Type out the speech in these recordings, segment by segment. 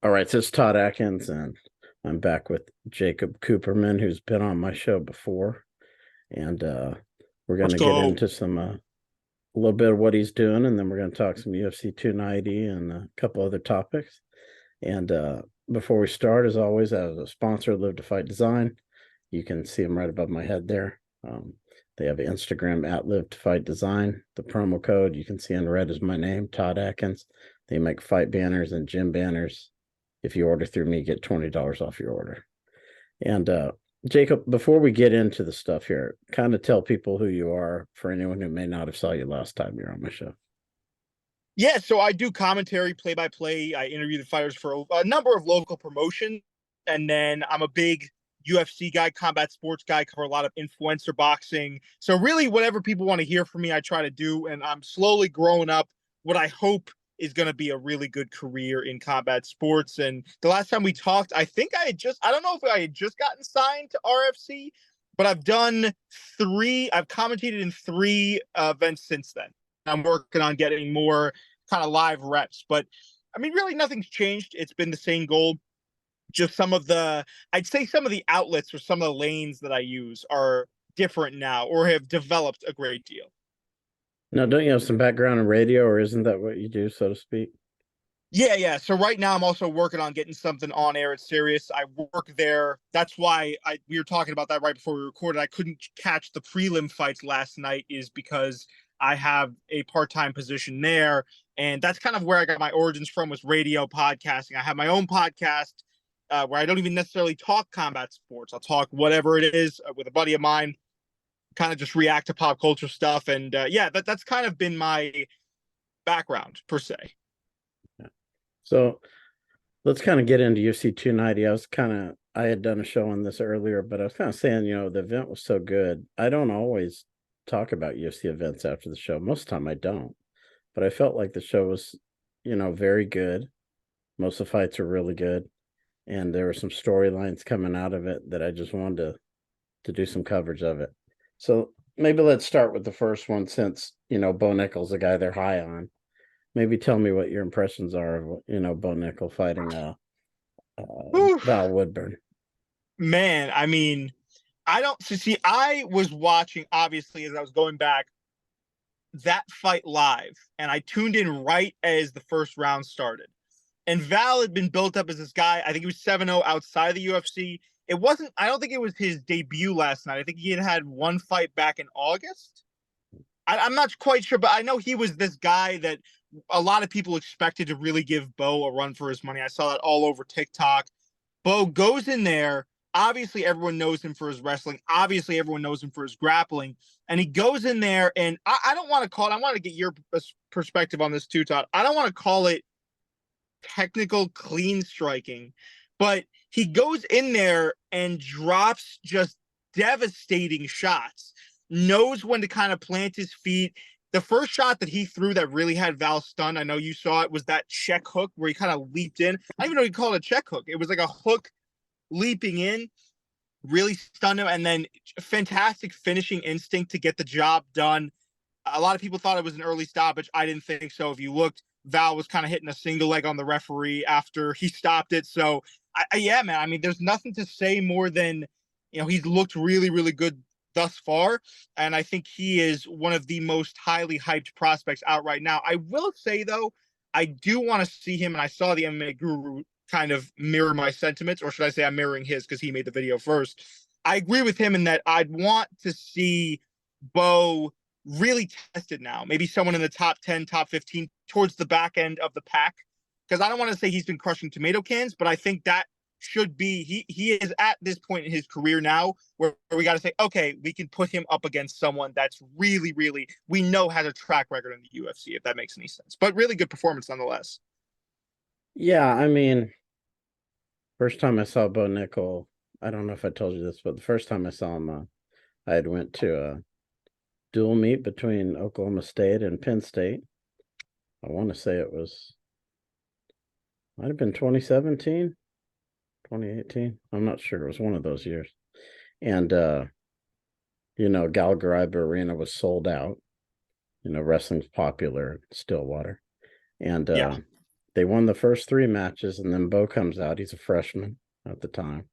All right, so it's Todd Atkins, and I'm back with Jacob Cooperman, who's been on my show before, and we're going Let's to get go. into some a little bit of what he's doing, and then we're going to talk some UFC 290 and a couple other topics. And before we start, as always, as a sponsor, Live to Fight Design, you can see them right above my head there. They have Instagram at Live to Fight Design. The promo code you can see in red is my name, Todd Atkins. They make fight banners and gym banners. If you order through me, get $20 off your order. And Jacob, before we get into the stuff here, kind of tell people who you are for anyone who may not have saw you last time you're on my show. Yeah, so I do commentary, play by play. I interview the fighters for a number of local promotions, and then I'm a big UFC guy, combat sports guy. Cover a lot of influencer boxing. So really, whatever people want to hear from me, I try to do, and I'm slowly growing up what I hope is going to be a really good career in combat sports. And the last time we talked, I think I don't know if I had just gotten signed to RFC, but I've done three. I've commentated in three events since then. I'm working on getting more kind of live reps. But I mean, really, nothing's changed. It's been the same goal. Just I'd say some of the outlets or some of the lanes that I use are different now or have developed a great deal. Now, don't you have some background in radio, or isn't that what you do, so to speak? Yeah. So right now I'm also working on getting something on air at Sirius. I work there. That's why we were talking about that right before we recorded. I couldn't catch the prelim fights last night is because I have a part-time position there. And that's kind of where I got my origins from was radio podcasting. I have my own podcast where I don't even necessarily talk combat sports. I'll talk whatever it is with a buddy of mine, kind of just react to pop culture stuff. And yeah, that's kind of been my background per se. So let's kind of get into UFC 290. I had done a show on this earlier, but I was kind of saying, the event was so good. I don't always talk about UFC events after the show. Most of the time I don't, but I felt like the show was, very good. Most of the fights were really good. And there were some storylines coming out of it that I just wanted to do some coverage of it. So maybe let's start with the first one since, Bo Nickel's a guy they're high on. Maybe tell me what your impressions are of, Bo Nickel fighting Whew. Val Woodburn. Man, I mean, I don't see. I was watching obviously as I was going back that fight live, and I tuned in right as the first round started. And Val had been built up as this guy. I think he was 7-0 outside of the UFC. It wasn't. I don't think it was his debut last night. I think he had had one fight back in August. I'm not quite sure, but I know he was this guy that a lot of people expected to really give Bo a run for his money. I saw that all over TikTok. Bo goes in there. Obviously, everyone knows him for his wrestling. Obviously, everyone knows him for his grappling. And he goes in there, and I don't want to call it, I want to get your perspective on this too, Todd. I don't want to call it technical clean striking, but he goes in there and drops just devastating shots, knows when to kind of plant his feet. The first shot that he threw that really had Val stunned, I know you saw it, was that check hook where he kind of leaped in. I don't even know he called it a check hook. It was like a hook leaping in, really stunned him, and then fantastic finishing instinct to get the job done. A lot of people thought it was an early stoppage. I didn't think so. If you looked, Val was kind of hitting a single leg on the referee after he stopped it. So, yeah, man. I mean, there's nothing to say more than, he's looked really, really good thus far. And I think he is one of the most highly hyped prospects out right now. I will say, though, I do want to see him, and I saw the MMA Guru kind of mirror my sentiments, or should I say I'm mirroring his because he made the video first. I agree with him in that I'd want to see Bo really tested now. Maybe someone in the top 10, top 15 towards the back end of the pack. Because I don't want to say he's been crushing tomato cans, but I think that should be he is at this point in his career now where we got to say, okay, we can put him up against someone that's really, really we know has a track record in the UFC, if that makes any sense. But really good performance nonetheless. Yeah, I mean, first time I saw Bo Nickel, I don't know if I told you this, but the first time I saw him, I had went to a dual meet between Oklahoma State and Penn State. I want to say it might have been 2017, 2018. I'm not sure. It was one of those years. And, Gal Gariba Arena was sold out. Wrestling's popular in Stillwater. And Yeah. They won the first three matches, and then Bo comes out. He's a freshman at the time.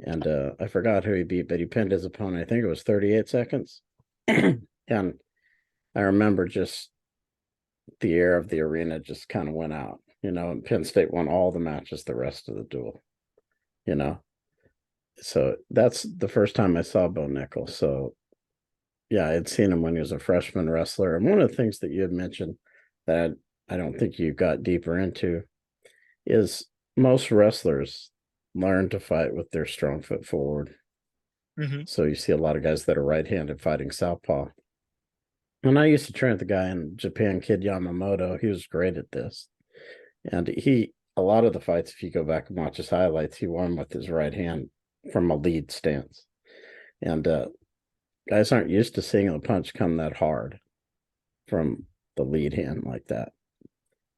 And I forgot who he beat, but he pinned his opponent. I think it was 38 seconds. And I remember just the air of the arena just kind of went out, and Penn State won all the matches the rest of the duel, you know. So that's the first time I saw Bo Nickel. So yeah, I had seen him when he was a freshman wrestler. And one of the things that you had mentioned that I don't think you got deeper into is most wrestlers learn to fight with their strong foot forward. Mm-hmm. So you see a lot of guys that are right-handed fighting southpaw. And I used to train with the guy in Japan, Kid Yamamoto. He was great at this. And a lot of the fights, if you go back and watch his highlights, he won with his right hand from a lead stance. And guys aren't used to seeing a punch come that hard from the lead hand like that.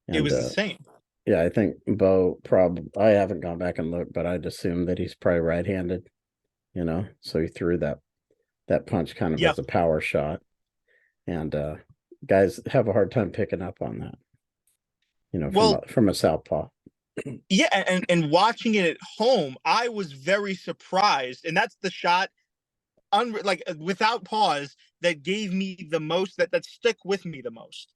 It And was insane. yeah, I think Bo probably, I haven't gone back and looked, but I'd assume that he's probably right-handed, so he threw that punch kind of Yep. as a power shot. And guys have a hard time picking up on that, Well, from a southpaw. yeah, and watching it at home, I was very surprised, and that's the shot, without pause, that gave me the most, that stuck with me the most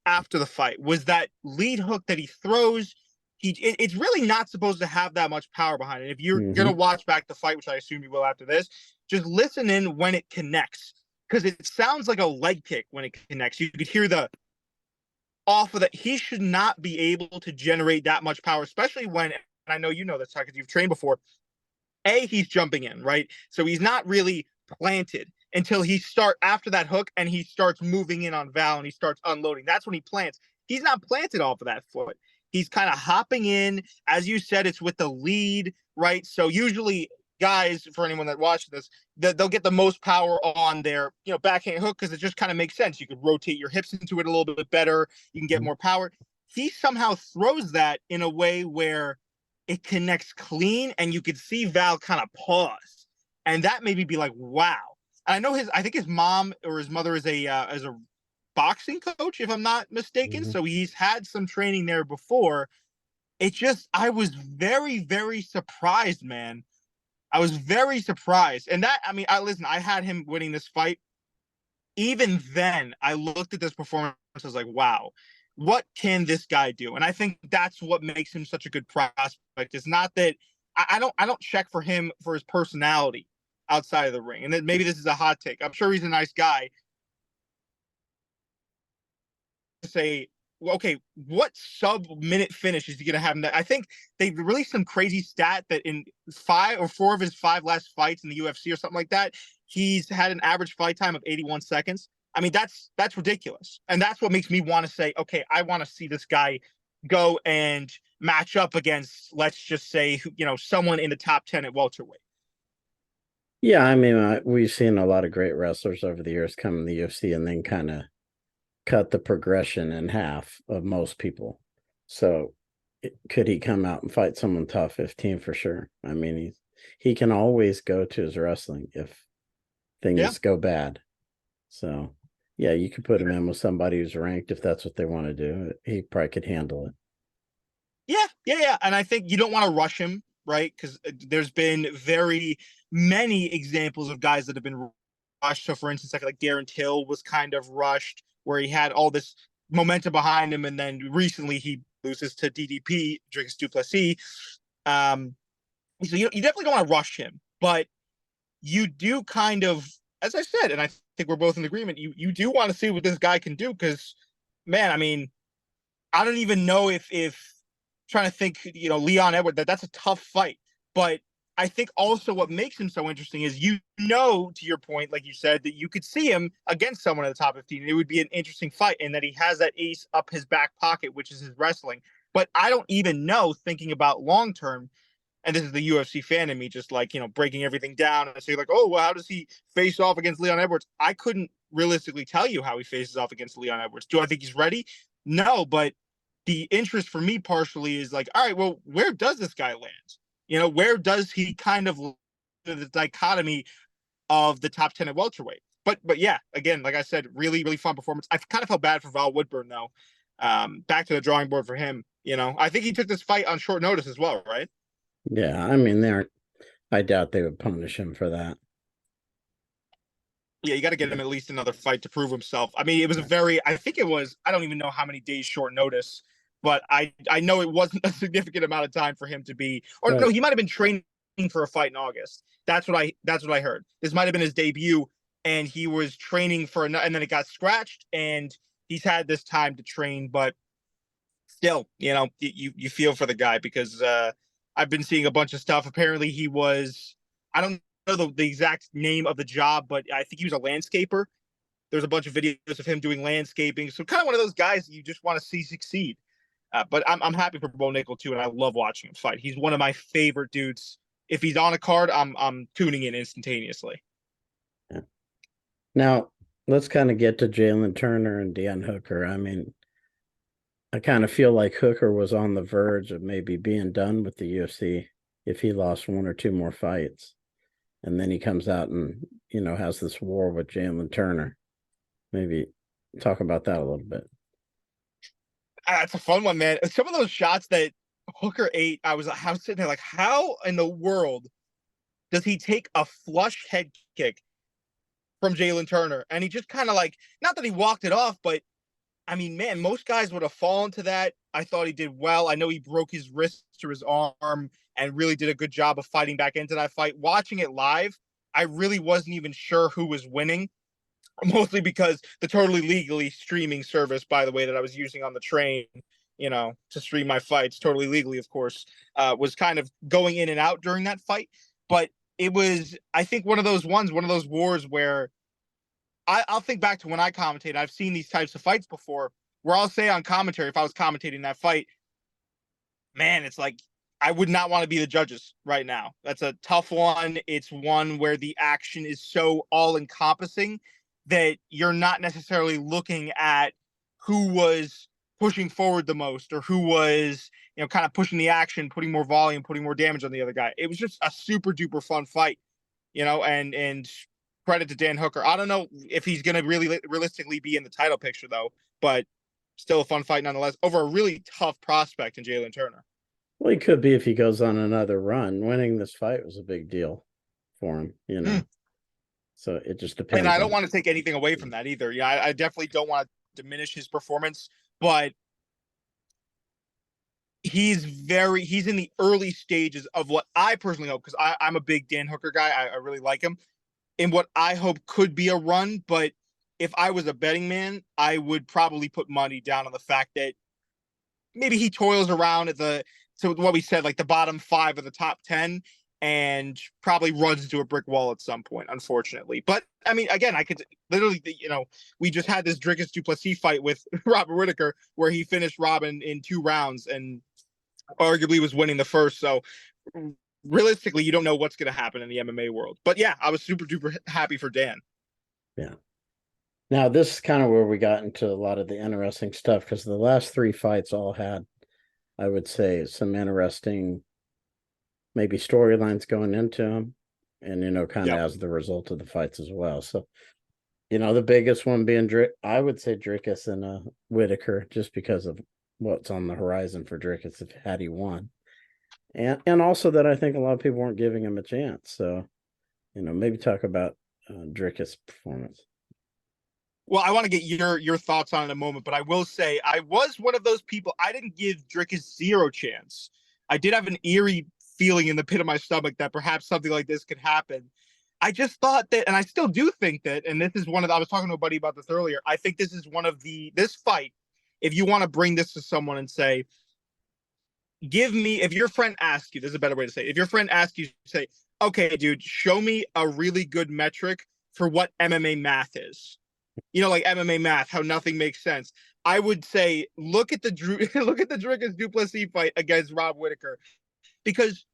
after the fight, was that lead hook that he throws. It's really not supposed to have that much power behind it. If you're gonna Mm-hmm. watch back the fight, which I assume you will after this, just listen in when it connects, because it sounds like a leg kick when it connects. You could hear the off of that. He should not be able to generate that much power, especially when, and I know you know this because you've trained before. He's jumping in, right? So he's not really planted until he start after that hook, and he starts moving in on Val, and he starts unloading. That's when he plants. He's not planted off of that foot. He's kind of hopping in. As you said, it's with the lead, right? So usually guys, for anyone that watched this, they'll get the most power on their backhand hook, because it just kind of makes sense. You could rotate your hips into it a little bit better. You can get more power. He somehow throws that in a way where it connects clean, and you could see Val kind of pause, and that made me be like, wow. And I think his mom or his mother is a boxing coach, if I'm not mistaken. Mm-hmm. So he's had some training there before. I was very, very surprised, man. I was very surprised. And I had him winning this fight. Even then, I looked at this performance, I was like, wow, what can this guy do? And I think that's what makes him such a good prospect. It's not that I don't check for him for his personality outside of the ring. And then maybe this is a hot take. I'm sure he's a nice guy. To say, well, okay, what sub-minute finish is he going to have? I think they released some crazy stat that in 5 or 4 of his 5 last fights in the UFC or something like that, he's had an average fight time of 81 seconds. I mean, that's ridiculous. And that's what makes me want to say, okay, I want to see this guy go and match up against, let's just say, someone in the top 10 at welterweight. Yeah, I mean, we've seen a lot of great wrestlers over the years come in the UFC and then kind of cut the progression in half of most people. So could he come out and fight someone top 15 for sure? I mean, he can always go to his wrestling if Yeah. things go bad. So yeah, you could put him in with somebody who's ranked if that's what they want to do. He probably could handle it. Yeah. And I think you don't want to rush him, right? Because there's been very many examples of guys that have been rushed. So, for instance, like Darren Till was kind of rushed, where he had all this momentum behind him, and then recently he loses to DDP, Drix Duplessis. So you definitely don't want to rush him, but you do kind of, as I said, and I think we're both in agreement. You do want to see what this guy can do, because, man, I mean, I don't even know if trying to think, Leon Edwards, that's a tough fight. But I think also what makes him so interesting is, to your point, like you said, that you could see him against someone in the top 15. It would be an interesting fight, and that he has that ace up his back pocket, which is his wrestling. But I don't even know, thinking about long term, and this is the UFC fan in me, just like, breaking everything down and say, like, oh, well, how does he face off against Leon Edwards? I couldn't realistically tell you how he faces off against Leon Edwards. Do I think he's ready? No, but the interest for me partially is like, all right, well, where does this guy land? Where does he kind of the dichotomy of the top 10 at welterweight? But yeah, again, like I said, really, really fun performance. I kind of felt bad for Val Woodburn, though. Back to the drawing board for him. I think he took this fight on short notice as well, right? Yeah, I mean, they're. I doubt they would punish him for that. Yeah, you got to get him at least another fight to prove himself. I mean, it was a very, I think it was, I don't even know how many days short notice, but I know it wasn't a significant amount of time for him to be, or no, Right. he might have been training for a fight in August. That's what I heard. This might have been his debut, and he was training for and then it got scratched, and he's had this time to train, but still, you feel for the guy because I've been seeing a bunch of stuff. Apparently, he was, I don't know the exact name of the job, but I think he was a landscaper. There's a bunch of videos of him doing landscaping. So kind of one of those guys that you just want to see succeed. But I'm happy for Bo Nickel too, and I love watching him fight. He's one of my favorite dudes. If he's on a card, I'm tuning in instantaneously. Yeah. Now let's kind of get to Jalen Turner and Dan Hooker. I mean, I kind of feel like Hooker was on the verge of maybe being done with the UFC if he lost one or two more fights. And then he comes out and, has this war with Jalen Turner. Maybe talk about that a little bit. That's a fun one, man. Some of those shots that Hooker ate, I was sitting there like, how in the world does he take a flush head kick from Jalen Turner? And he just kind of like, not that he walked it off, but I mean, man, most guys would have fallen to that. I thought he did well. I know he broke his wrist or his arm and really did a good job of fighting back into that fight. Watching it live, I really wasn't even sure who was winning, mostly because the totally legally streaming service, by the way, that I was using on the train, to stream my fights, totally legally, of course, was kind of going in and out during that fight. But it was, I think, one of those wars where I'll think back to when I commentate. I've seen these types of fights before where I'll say on commentary, if I was commentating that fight, man, it's like I would not want to be the judges right now. That's a tough one. It's one where the action is so all encompassing that you're not necessarily looking at who was pushing forward the most or who was, kind of pushing the action, putting more volume, putting more damage on the other guy. It was just a super duper fun fight, and credit to Dan Hooker. I don't know if he's going to really realistically be in the title picture though, but still a fun fight nonetheless over a really tough prospect in Jalen Turner. Well, he could be if he goes on another run. Winning this fight was a big deal for him. So it just And depends I don't on. want to take anything away from that either. Yeah, I definitely don't want to diminish his performance, but he's in the early stages of what I personally hope, because I'm a big Dan Hooker guy. I really like him in what I hope could be a run. But if I was a betting man, I would probably put money down on the fact that maybe he toils around at so what we said, like the bottom 5 of the top 10, and probably runs into a brick wall at some point, unfortunately. But I mean, again, I could literally, we just had this Dricus Duplessis fight with Robert Whitaker where he finished Robin in 2 rounds and arguably was winning the first. So realistically, you don't know what's going to happen in the MMA world. But yeah, I was super duper happy for Dan. Yeah. Now this is kind of where we got into a lot of the interesting stuff because the last 3 fights all had, I would say, some interesting maybe storylines going into them, and kind of Yep. as the result of the fights as well. So the biggest one being I would say Dricus and Whitaker, just because of what's on the horizon for Dricus if had he won, and also that I think a lot of people weren't giving him a chance. So maybe talk about Dricus' performance. Well, I want to get your thoughts on it in a moment, but I will say I was one of those people. I didn't give Dricus zero chance. I did have an eerie feeling in the pit of my stomach that perhaps something like this could happen. I just thought that, and I still do think that, and this is I was talking to a buddy about this earlier. I think this is this fight, if you want to bring this to someone and say, if your friend asks you, this is a better way to say it. If your friend asks you, say, okay, dude, show me a really good metric for what MMA math is. Like MMA math, how nothing makes sense. I would say look at the Dricus Duplessis fight against Rob Whitaker, because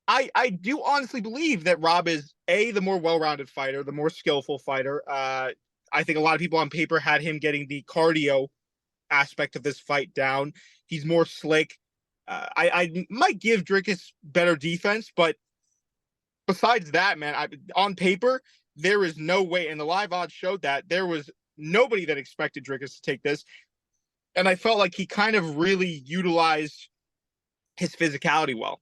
I do honestly believe that Rob is the more well-rounded fighter, the more skillful fighter. I think a lot of people on paper had him getting the cardio aspect of this fight down. He's more slick. I might give Dricus better defense, but besides that, man, on paper there is no way, and the live odds showed that there was nobody that expected Dricus to take this. and I felt like he kind of really utilized his physicality well.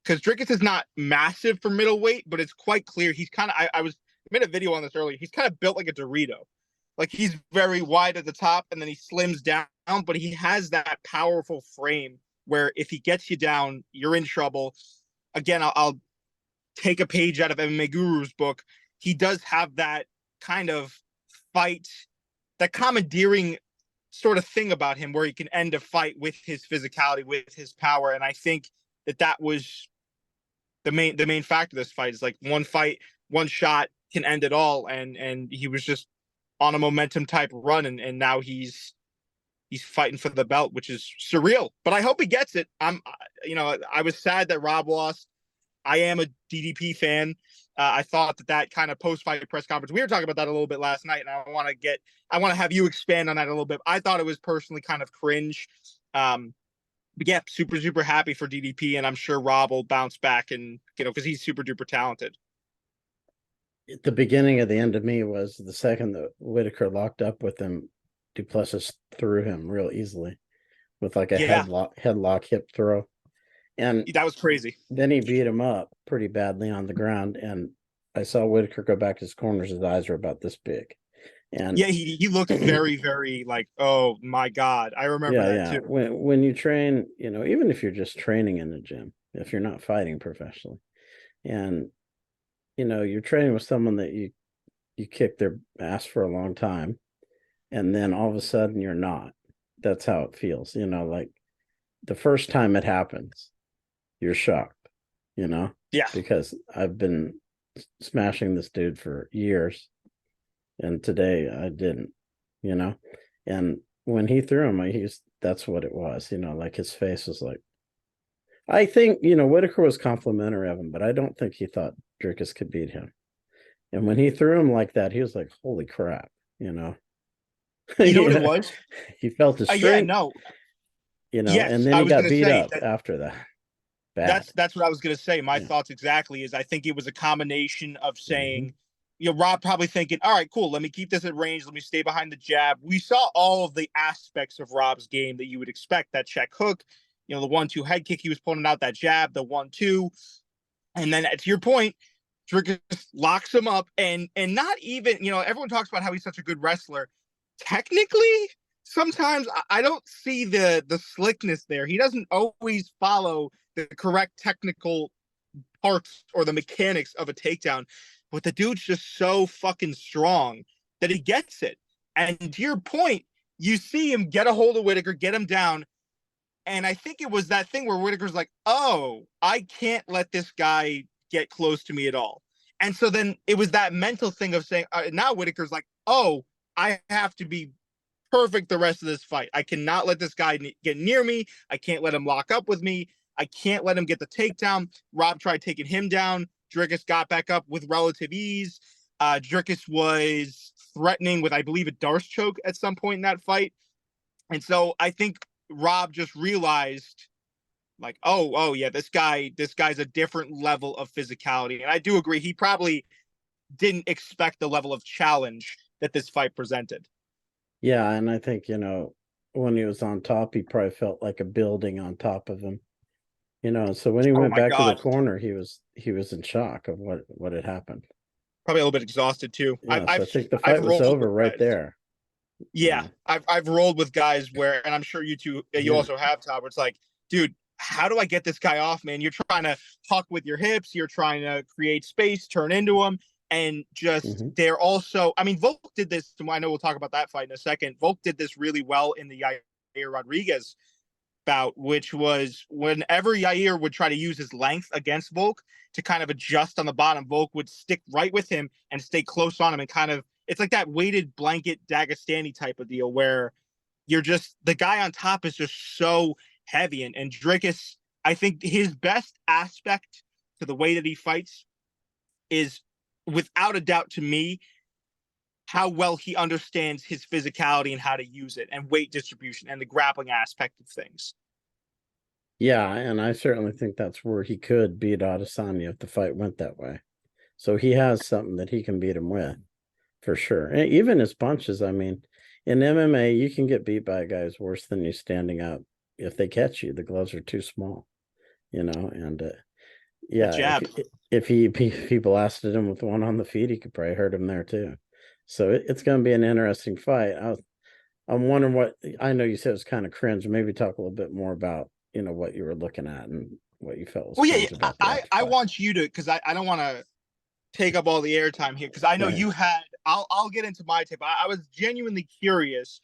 Because Dricus is not massive for middleweight, but it's quite clear he's kind of. I made a video on this earlier. He's kind of built like a Dorito. Like he's very wide at the top, and then he slims down, but he has that powerful frame where if he gets you down, you're in trouble. Again, I'll take a page out of MMA Guru's book. He does have that kind of fight, that commandeering sort of thing about him where he can end a fight with his physicality, with his power. And I think that was the main factor of this fight is like one fight, one shot can end it all. And he was just on a momentum type run, and now he's fighting for the belt, which is surreal. But I hope he gets it. I was sad that Rob lost. I am a DDP fan. I thought that kind of post-fight press conference, we were talking about that a little bit last night, and I want to have you expand on that a little bit. I thought it was personally kind of cringe. But yeah, super, super happy for DDP, and I'm sure Rob will bounce back and, because he's super duper talented. The beginning of the end of me was the second that Whitaker locked up with him, Duplessis threw him real easily with like a headlock hip throw. And that was crazy. Then he beat him up pretty badly on the ground. And I saw Whitaker go back to his corners. His eyes were about this big. And yeah, he looked very, very like, oh my God. I remember that too. When you train, even if you're just training in the gym, if you're not fighting professionally, and you're training with someone that you kick their ass for a long time, and then all of a sudden you're not. That's how it feels. Like the first time it happens, you're shocked, Yeah. Because I've been smashing this dude for years, and today I didn't, And when he threw him, that's what it was, like his face was like, I think, Whitaker was complimentary of him, but I don't think he thought Dricus could beat him. And when he threw him like that, he was like, holy crap, You know what it was? He felt his strength. Yeah, no. Yes, and then he got beat up after that. Bad. That's what I was going to say. My thoughts exactly is I think it was a combination of saying, Rob probably thinking, all right, cool, let me keep this at range. Let me stay behind the jab. We saw all of the aspects of Rob's game that you would expect, that check hook, the 1-2 head kick he was pulling out, that jab, the 1-2. And then to your point, Dricus locks him up and not even, everyone talks about how he's such a good wrestler. Technically, sometimes I don't see the slickness there. He doesn't always follow the correct technical parts or the mechanics of a takedown, but the dude's just so fucking strong that he gets it. And to your point, you see him get a hold of Whitaker, get him down. And I think it was that thing where Whitaker's like, oh, I can't let this guy get close to me at all. And so then it was that mental thing of saying, now Whitaker's like, oh, I have to be perfect the rest of this fight. I cannot let this guy get near me. I can't let him lock up with me. I can't let him get the takedown. Rob tried taking him down. Dricus got back up with relative ease. Dricus was threatening with, I believe, a Darce choke at some point in that fight. And so I think Rob just realized, like, oh yeah, this guy's a different level of physicality. And I do agree, he probably didn't expect the level of challenge that this fight presented. Yeah, and I think, when he was on top, he probably felt like a building on top of him. So when he went back to the corner, he was in shock of what had happened. Probably a little bit exhausted too. Yeah, I think the fight was over right there. Yeah, I've rolled with guys where, and I'm sure you two, you also have, Todd, where it's like, dude, how do I get this guy off, man? You're trying to huck with your hips, you're trying to create space, turn into him, and just they're also, I mean, Volk did this, and I know we'll talk about that fight in a second. Volk did this really well in the Yair Rodriguez bout, which was whenever Yair would try to use his length against Volk to kind of adjust on the bottom, Volk would stick right with him and stay close on him, and kind of, it's like that weighted blanket Dagestani type of deal where you're just, the guy on top is just so heavy. And Dricus, I think his best aspect to the way that he fights is, without a doubt to me, how well he understands his physicality and how to use it, and weight distribution and the grappling aspect of things. Yeah, and I certainly think that's where he could beat Adesanya if the fight went that way. So he has something that he can beat him with, for sure. And even his punches, I mean, in MMA, you can get beat by guys worse than you standing up. If they catch you, the gloves are too small, and That yeah, jab. if he blasted him with one on the feet, he could probably hurt him there too. So it's going to be an interesting fight. I'm wondering what, I know you said it was kind of cringe. Maybe talk a little bit more about what you were looking at and what you felt was Well, cringe about the actual I fight. want you to, because I don't want to take up all the airtime here, because I know Right. you had. I'll get into my tip. I was genuinely curious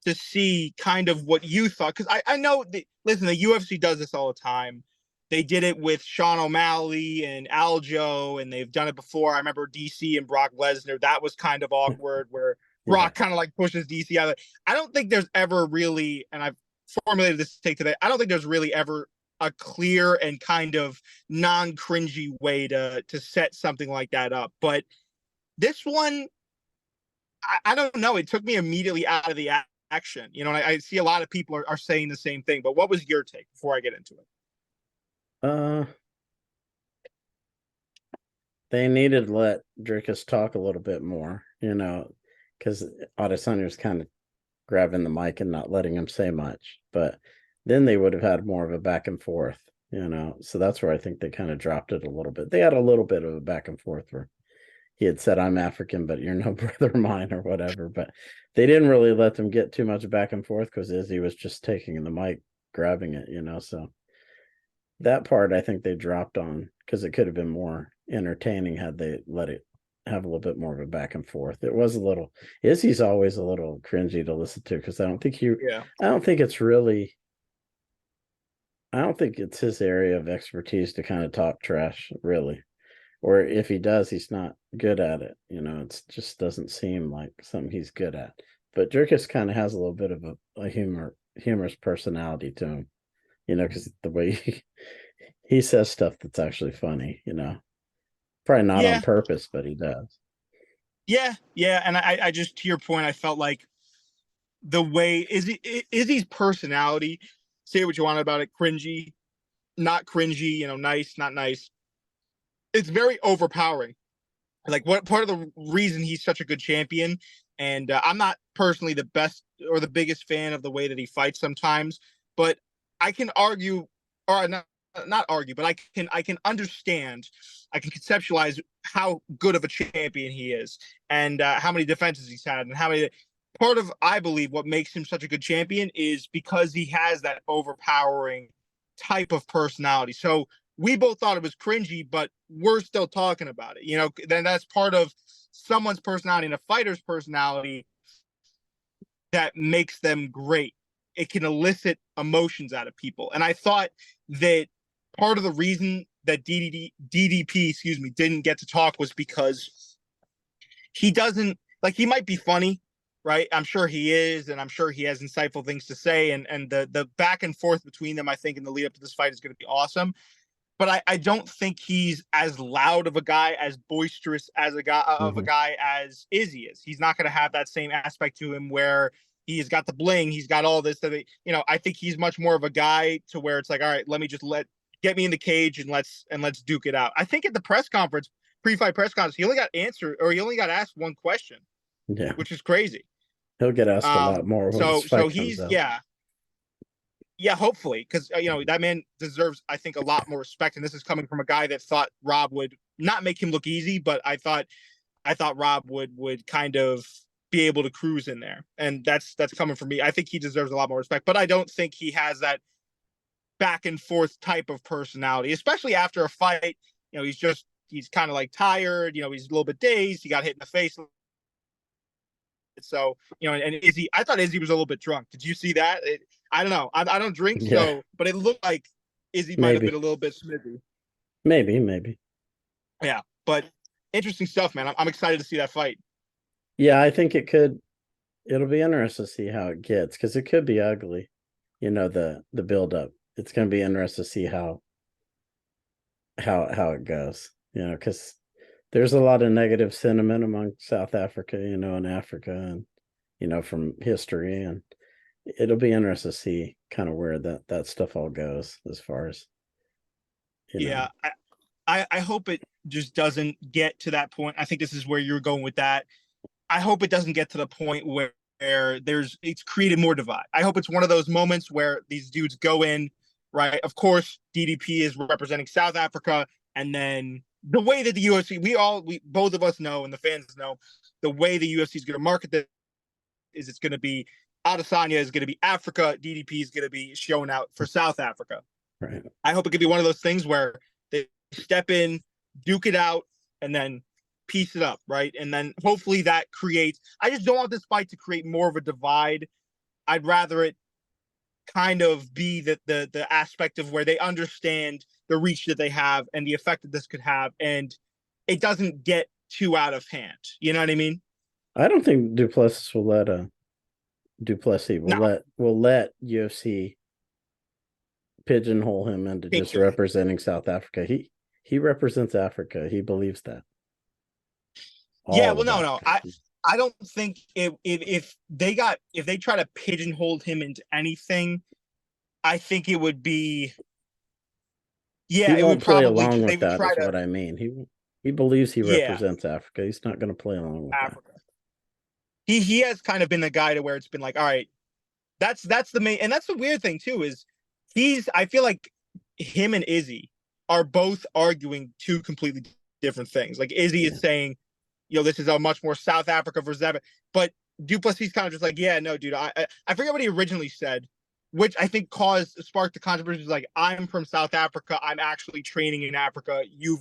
to see kind of what you thought, because I know listen, the UFC does this all the time. They did it with Sean O'Malley and Aljo, and they've done it before. I remember DC and Brock Lesnar. That was kind of awkward, where Yeah. Brock kind of like pushes DC out. I don't think there's ever really, and I've formulated this take today. I don't think there's really ever a clear and kind of non-cringy way to set something like that up. But this one, I don't know. It took me immediately out of the action. And I see a lot of people are saying the same thing. But what was your take before I get into it? Uh, they needed to let Drickus talk a little bit more, because Adesanya was kind of grabbing the mic and not letting him say much. But then they would have had more of a back and forth. So that's where I think they kind of dropped it a little bit. They had a little bit of a back and forth where he had said, "I'm African, but you're no brother of mine," or whatever. But they didn't really let them get too much back and forth because Izzy was just taking the mic, grabbing it. So that part I think they dropped on because it could have been more entertaining had they let it have a little bit more of a back and forth. It was a little, Izzy's always a little cringy to listen to because Yeah. I don't think it's really, I don't think it's his area of expertise to kind of talk trash, really. Or if he does, he's not good at it. It just doesn't seem like something he's good at. But Jerkis kind of has a little bit of a humorous personality to him, because the way he says stuff that's actually funny. Probably not on Yeah. purpose, but he does. Yeah. Yeah. And I just, to your point, I felt like the way Izzy's personality, say what you want about it, cringy, not cringy, nice, not nice. It's very overpowering. Like, what part of the reason he's such a good champion, and I'm not personally the best or the biggest fan of the way that he fights sometimes, but I can argue, or not argue, but I can understand, I can conceptualize how good of a champion he is, and how many defenses he's had, and how many. Part of, I believe, what makes him such a good champion is because he has that overpowering type of personality. So we both thought it was cringy, but we're still talking about it. Then that's part of someone's personality and a fighter's personality that makes them great. It can elicit emotions out of people. And I thought that part of the reason that DDP, excuse me, didn't get to talk was because he doesn't, like, he might be funny, right? I'm sure he is, and I'm sure he has insightful things to say. And the back and forth between them, I think, in the lead up to this fight is going to be awesome. But I don't think he's as loud of a guy, as boisterous as a Mm-hmm. guy as Izzy is. He's not going to have that same aspect to him where he's got the bling, he's got all this. I think he's much more of a guy to where it's like, all right, let me just get me in the cage and let's duke it out. I think at the press conference, pre-fight press conference, he only got asked one question, Yeah, which is crazy. he'll get asked a lot more when this So fight comes he's, out. yeah, hopefully, because that man deserves, I think, a lot more respect. And this is coming from a guy that thought Rob would not make him look easy, but I thought Rob would kind of be able to cruise in there, and that's coming from me. I think he deserves a lot more respect, but I don't think he has that back and forth type of personality, especially after a fight. He's kind of like tired. He's a little bit dazed. He got hit in the face. So, and Izzy, I thought Izzy was a little bit drunk. Did you see that? I don't know. I don't drink, Yeah, but it looked like Izzy might have been a maybe, little bit smithy. maybe. Yeah, but interesting stuff, man. I'm excited to see that fight. Yeah, I think it could. It'll be interesting to see how it gets because it could be ugly. The build up. It's going to be interesting to see how it goes. Because there's a lot of negative sentiment among South Africa, and Africa, and from history, and it'll be interesting to see kind of where that stuff all goes as far as you know. Yeah, I hope it just doesn't get to that point. I think this is where you're going with that. I hope it doesn't get to the point it's created more divide. I hope it's one of those moments where these dudes go in, right? Of course, DDP is representing South Africa, and then the way that the UFC, we both of us know, and the fans know, the way the UFC is going to market this is it's going to be Adesanya is going to be Africa, DDP is going to be showing out for South Africa. Right. I hope it could be one of those things where they step in, duke it out, and then piece it up, right? And then hopefully that creates. I just don't want this fight to create more of a divide. I'd rather it kind of be the aspect of where they understand the reach that they have and the effect that this could have, and it doesn't get too out of hand. You know what I mean? I don't think Duplessis will let Duplessis No, will let UFC pigeonhole him into just representing South Africa. He represents Africa. He believes that. Yeah, All well, of no. Africa. I don't think if they try to pigeonhole him into anything, I think it would be He it would won't play probably along they with would that, try is to what I mean. He believes he yeah represents Africa. He's not going to play along with that. Africa. He has kind of been the guy to where it's been like, all right, that's the main, and that's the weird thing too is I feel like him and Izzy are both arguing two completely different things. Like Izzy Yeah. is saying, this is a much more South Africa versus Evan, but Duplessis kind of just like, yeah, no, dude, I forget what he originally said, which I think sparked the controversy. Like, I'm from South Africa, I'm actually training in Africa. You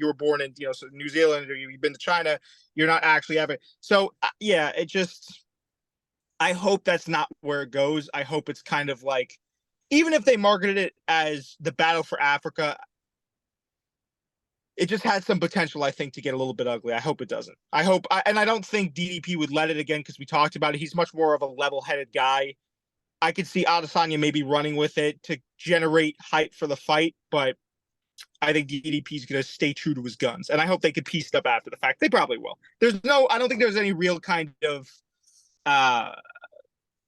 were born in so New Zealand, or you've been to China. You're not actually having. So yeah, it just. I hope that's not where it goes. I hope it's kind of like, even if they marketed it as the battle for Africa, it just has some potential, I think, to get a little bit ugly. I hope it doesn't. And I don't think DDP would let it again because we talked about it. He's much more of a level-headed guy. I could see Adesanya maybe running with it to generate hype for the fight, but I think DDP is going to stay true to his guns, and I hope they could piece it up after the fact. They probably will. I don't think there's any real kind of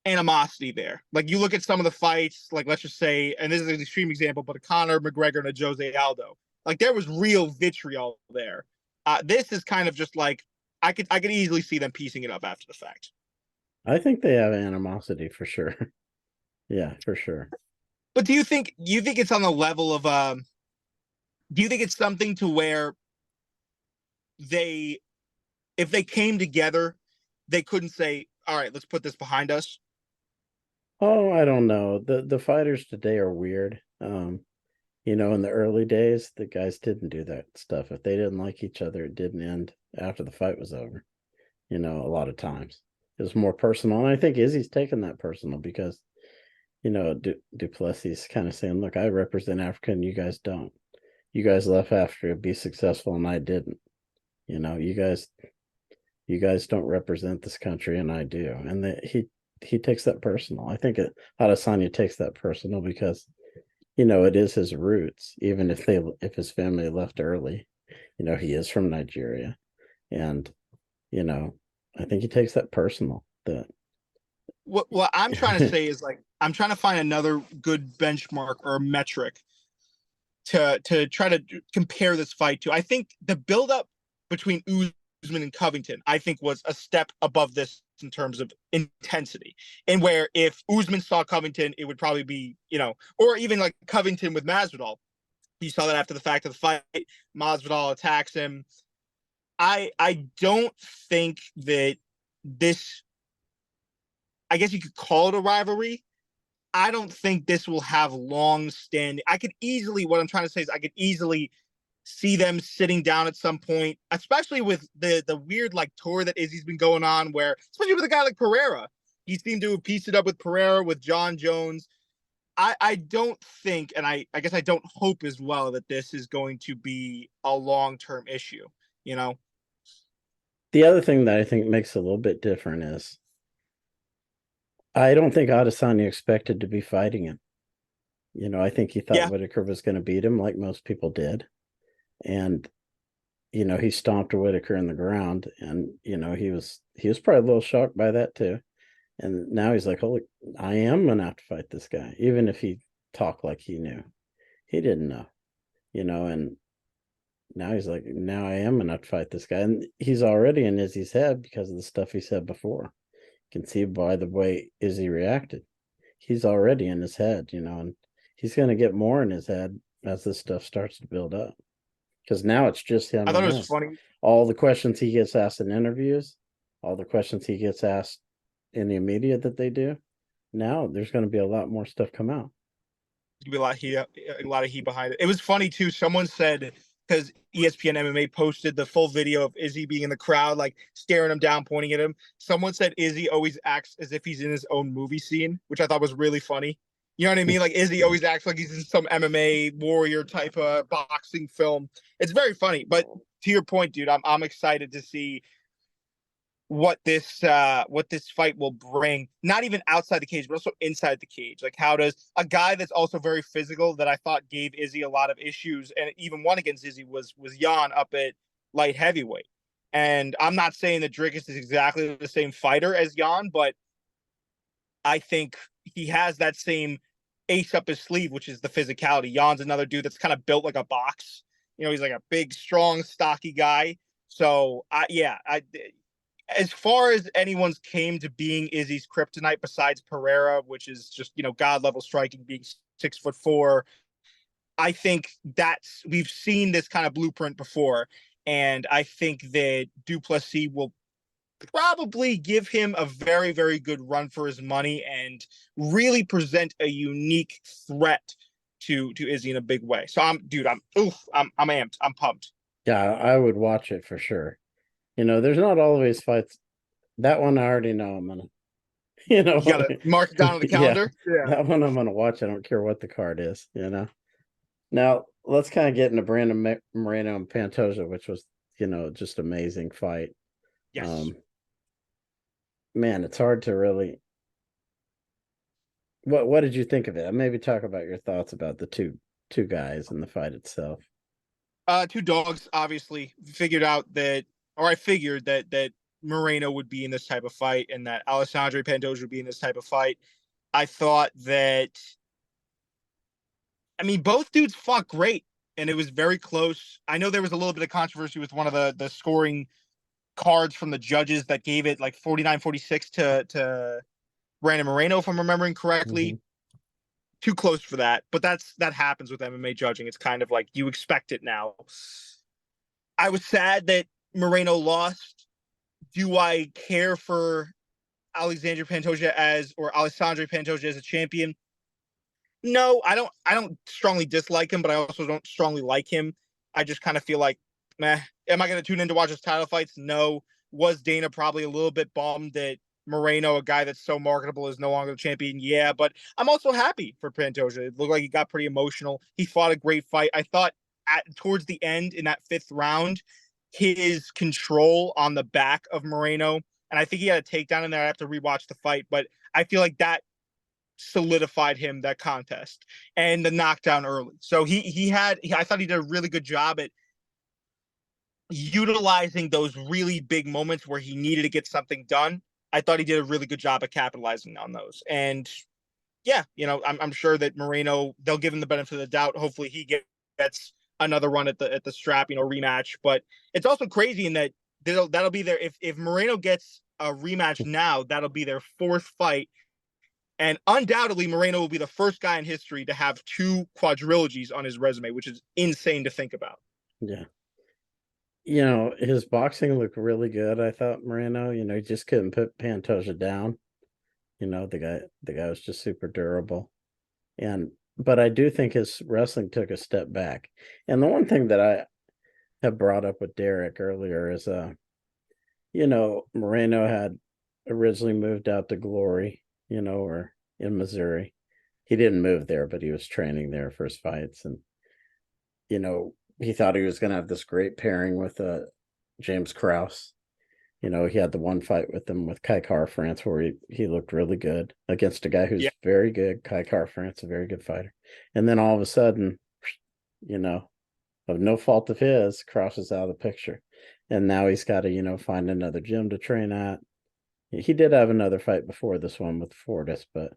animosity there. Like, you look at some of the fights, like, let's just say, and this is an extreme example, but a Conor McGregor and a Jose Aldo, like, there was real vitriol there. This is kind of just like, I could easily see them piecing it up after the fact. I think they have animosity for sure. Yeah, for sure. But do you think it's on the level of do you think it's something to where if they came together, they couldn't say, all right, let's put this behind us? Oh, I don't know. The fighters today are weird. In the early days, the guys didn't do that stuff. If they didn't like each other, it didn't end after the fight was over. A lot of times it was more personal. And I think Izzy's taken that personal because, Duplessis kind of saying, look, I represent Africa and you guys don't. You guys left after to be successful and I didn't. You guys don't represent this country and I do. And he takes that personal. I think Adesanya takes that personal because, it is his roots, even if his family left early. He is from Nigeria. And, I think he takes that personal. What I'm trying to say is, like, I'm trying to find another good benchmark or metric to try to compare this fight to. I think the buildup between Usman and Covington, I think, was a step above this in terms of intensity. And where if Usman saw Covington, it would probably be, or even like Covington with Masvidal. You saw that after the fact of the fight, Masvidal attacks him. I don't think that this, I guess you could call it a rivalry. I don't think this will have long standing. What I'm trying to say is I could easily see them sitting down at some point, especially with the weird like tour that Izzy's been going on, where especially with a guy like Pereira, he seemed to have pieced it up with Pereira, with John Jones. I don't think, and I guess I don't hope as well, that this is going to be a long-term issue, you know? The other thing that I think makes it a little bit different is I don't think Adesanya expected to be fighting him. I think he thought Yeah. Whitaker was going to beat him like most people did. And, he stomped Whitaker in the ground and, he was probably a little shocked by that too. And now he's like, holy, I am going to have to fight this guy. Even if he talked like he knew, he didn't know, and now he's like, now I am going to have to fight this guy. And he's already in Izzy's head because of the stuff he said before. can see by the way Izzy reacted. He's already in his head, and he's going to get more in his head as this stuff starts to build up. Because now it's just him I thought and it was this. funny. All the questions he gets asked in interviews, all the questions he gets asked in the media that they do. Now there's going to be a lot more stuff come out. Be a lot of heat behind it. It was funny too. Someone said because ESPN MMA posted the full video of Izzy being in the crowd, like staring him down, pointing at him. Someone said Izzy always acts as if he's in his own movie scene, which I thought was really funny. You know what I mean? Like Izzy always acts like he's in some MMA warrior type of boxing film. It's very funny. But to your point, dude, I'm excited to see what this fight will bring, not even outside the cage but also inside the cage. Like how does a guy that's also very physical, that I thought gave Izzy a lot of issues and even won against Izzy, was Jan up at light heavyweight. And I'm not saying that Dricus is exactly the same fighter as Jan, but I think he has that same ace up his sleeve, which is the physicality. Jan's another dude that's kind of built like a box. He's like a big, strong, stocky guy. So as far as anyone's came to being Izzy's kryptonite besides Pereira, which is just, god level striking, being 6'4", I think that's we've seen this kind of blueprint before. And I think that Duplessis will probably give him a very, very good run for his money and really present a unique threat to Izzy in a big way. So I'm amped. I'm pumped. Yeah, I would watch it for sure. There's not always fights. That one I already know I'm gonna, You gotta mark it down on the yeah, calendar. Yeah. that one I'm gonna watch. I don't care what the card is. Now let's kind of get into Brandon Moreno and Pantoja, which was, just amazing fight. Yes. Um, man, it's hard to really. What did you think of it? Maybe talk about your thoughts about the two guys and the fight itself. Two dogs obviously figured out that, or I figured that Moreno would be in this type of fight and that Alessandro Pantoja would be in this type of fight. I thought that, I mean, both dudes fought great and it was very close. I know there was a little bit of controversy with one of the scoring cards from the judges that gave it like 49-46 to Brandon Moreno, if I'm remembering Mm-hmm. correctly. Too close for that, but that happens with MMA judging. It's kind of like you expect it now. I was sad that Moreno lost. Do I care for Alessandro Pantoja as a champion? No, I don't. I don't strongly dislike him, but I also don't strongly like him. I just kind of feel like, meh. Am I going to tune in to watch his title fights? No. Was Dana probably a little bit bummed that Moreno, a guy that's so marketable, is no longer the champion? Yeah, but I'm also happy for Pantoja. It looked like he got pretty emotional. He fought a great fight. I thought towards the end in that fifth round, his control on the back of Moreno, and I think he had a takedown in there. I have to rewatch the fight, but I feel like that solidified him that contest and the knockdown early. So I thought he did a really good job at utilizing those really big moments where he needed to get something done. I thought he did a really good job at capitalizing on those. And yeah, I'm sure that Moreno, they'll give him the benefit of the doubt. Hopefully he gets another run at the strap, rematch. But it's also crazy in that that'll be there if Moreno gets a rematch now, that'll be their fourth fight. And undoubtedly, Moreno will be the first guy in history to have two quadrilogies on his resume, which is insane to think about. Yeah. His boxing looked really good. I thought Moreno, he just couldn't put Pantoja down. The guy was just super durable. But I do think his wrestling took a step back. And the one thing that I have brought up with Derek earlier is Moreno had originally moved out to Glory, or in Missouri. He didn't move there, but he was training there for his fights. And, he thought he was going to have this great pairing with James Krause. He had the one fight with him with Kai France where he looked really good against a guy who's Yeah. very good. Kai France, a very good fighter. And then all of a sudden, of no fault of his, Krause is out of the picture. And now he's got to, find another gym to train at. He did have another fight before this one with Fortis, but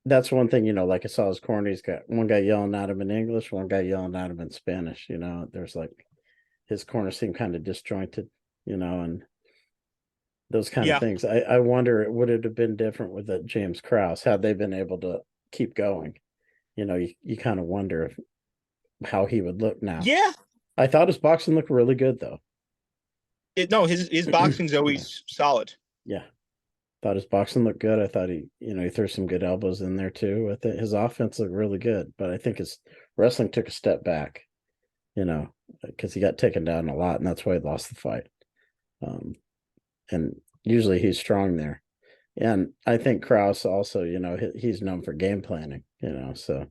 that's one thing, like I saw his corner, he's got one guy yelling at him in English, one guy yelling at him in Spanish. There's like his corner seemed kind of disjointed, and those kind of Yeah. things. I wonder, would it have been different with James Krause had they been able to keep going? You kind of wonder how he would look now. Yeah. I thought his boxing looked really good though. No, his boxing's Yeah, always solid. yeah. Thought his boxing looked good. I thought he threw some good elbows in there too. I think his offense looked really good, but I think his wrestling took a step back. Because he got taken down a lot, and that's why he lost the fight. Um, and usually he's strong there. And I think Kraus also, he's known for game planning, so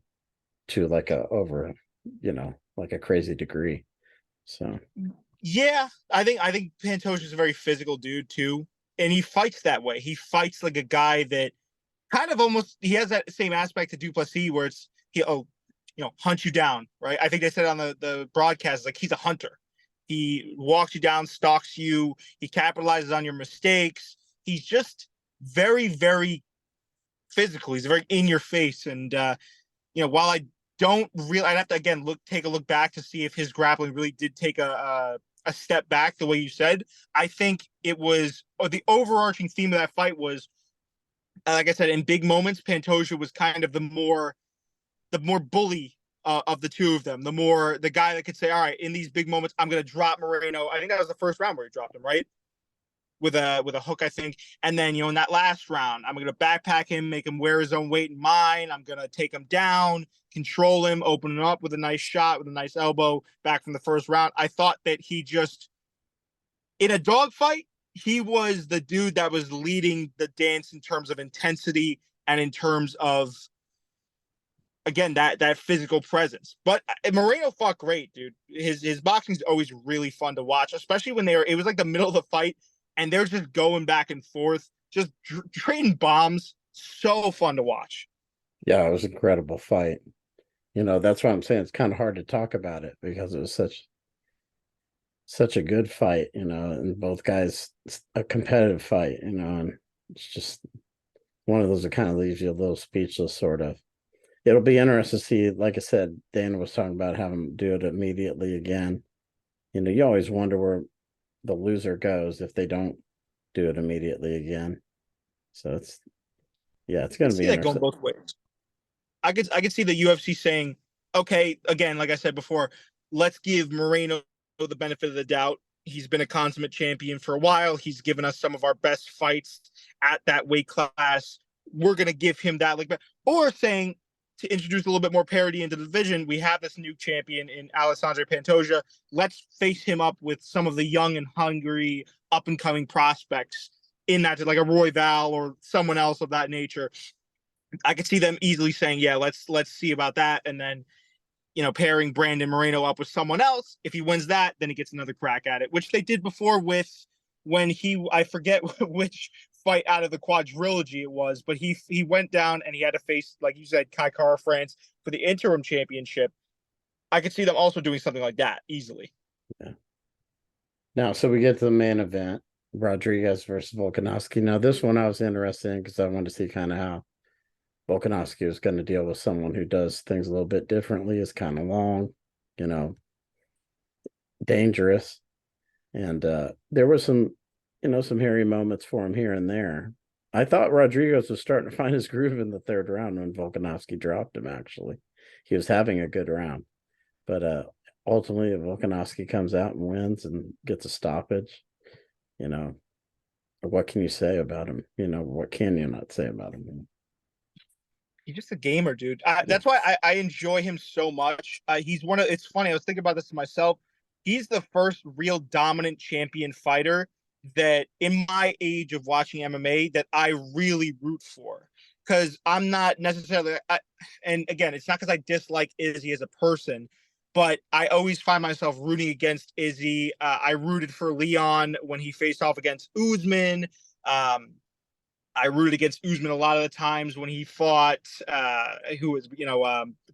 to like like a crazy degree. So Yeah, I think Pantoja is a very physical dude too, and he fights that way. He fights like a guy that kind of almost he has that same aspect to Duplessis where it's hunt you down, right? I think they said on the broadcast like he's a hunter. He walks you down, stalks you, he capitalizes on your mistakes. He's just very, very physical. He's very in your face. And while I don't really I'd have to again take a look back to see if his grappling really did take a step back the way you said. I think it was the overarching theme of that fight was like I said, in big moments, Pantoja was kind of the more bully of the two of them. The guy that could say, "All right, in these big moments, I'm going to drop Moreno." I think that was the first round where he dropped him, right? With a hook, I think. And then in that last round, I'm going to backpack him, make him wear his own weight in mine. I'm going to take him down, control him, open him up with a nice shot, with a nice elbow back from the first round. I thought that he just in a dogfight, he was the dude that was leading the dance in terms of intensity and in terms of again that physical presence. But Moreno fought great, dude. His boxing's always really fun to watch, especially when it was like the middle of the fight and they're just going back and forth, just trading bombs. So fun to watch. yeah, it was an incredible fight. That's why I'm saying it's kind of hard to talk about it because it was such a good fight, and both guys a competitive fight, and it's just one of those that kind of leaves you a little speechless, sort of. It'll be interesting to see, like I said, Dana was talking about having him do it immediately again. You always wonder where the loser goes if they don't do it immediately again. So it's I going to be see that going interesting. both ways. I could see the UFC saying, okay, again, like I said before, let's give Moreno the benefit of the doubt. He's been a consummate champion for a while. He's given us some of our best fights at that weight class. We're gonna give him that or saying to introduce a little bit more parity into the division, we have this new champion in Alessandro Pantoja. Let's face him up with some of the young and hungry up and coming prospects in that, like a Roy Val or someone else of that nature. I could see them easily saying, "Yeah, let's see about that," and then pairing Brandon Moreno up with someone else. If he wins that, then he gets another crack at it, which they did before with when I forget which fight out of the quadrilogy it was, but he went down and he had to face, like you said, Kai Kara France for the interim championship. I could see them also doing something like that easily. Yeah. Now, so we get to the main event, Rodriguez versus Volkanovski. Now, this one I was interested in because I wanted to see kind of how Volkanovski was going to deal with someone who does things a little bit differently, is kind of long, you know, dangerous. And there were some hairy moments for him here and there. I thought Rodriguez was starting to find his groove in the third round when Volkanovski dropped him, actually. He was having a good round. But ultimately, Volkanovski comes out and wins and gets a stoppage. You know, what can you say about him? What can you not say about him? He's just a gamer, dude. Yeah. That's why I enjoy him so much. He's one of. It's funny. I was thinking about this to myself. He's the first real dominant champion fighter that, in my age of watching MMA, that I really root for. Because I'm not necessarily, and again, it's not because I dislike Izzy as a person, but I always find myself rooting against Izzy. I rooted for Leon when he faced off against Usman. Um, I rooted against Usman a lot of the times when he fought who was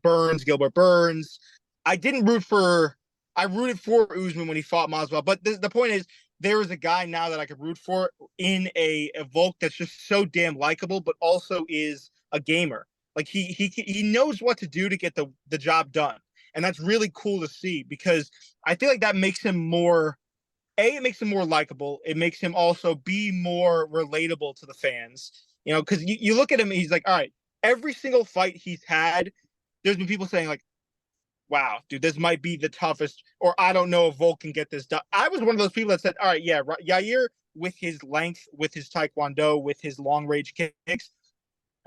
Burns, Gilbert Burns. I didn't root for I rooted for Usman when he fought Masvidal, but the point is there is a guy now that I could root for in a Volk that's just so damn likable, but also is a gamer. Like he knows what to do to get the job done, and that's really cool to see because I feel like that makes him more it makes him more likable. It makes him also be more relatable to the fans. You know, because you look at him, and he's like, all right, every single fight he's had, there's been people saying like, wow, dude, this might be the toughest, or I don't know if Volk can get this done. I was one of those people that said, all right, yeah, Yair with his length, with his taekwondo, with his long range kicks,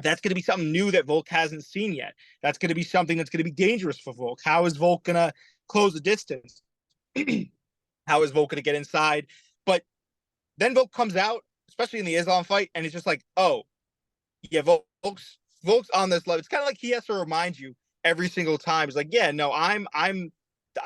that's going to be something new that Volk hasn't seen yet. That's going to be something that's going to be dangerous for Volk. How is Volk going to close the distance? How is Volk going to get inside? But then Volk comes out, especially in the Islam fight, and it's just like, oh, yeah, Volk's on this level. It's kind of like he has to remind you every single time. It's like, yeah, no, I'm.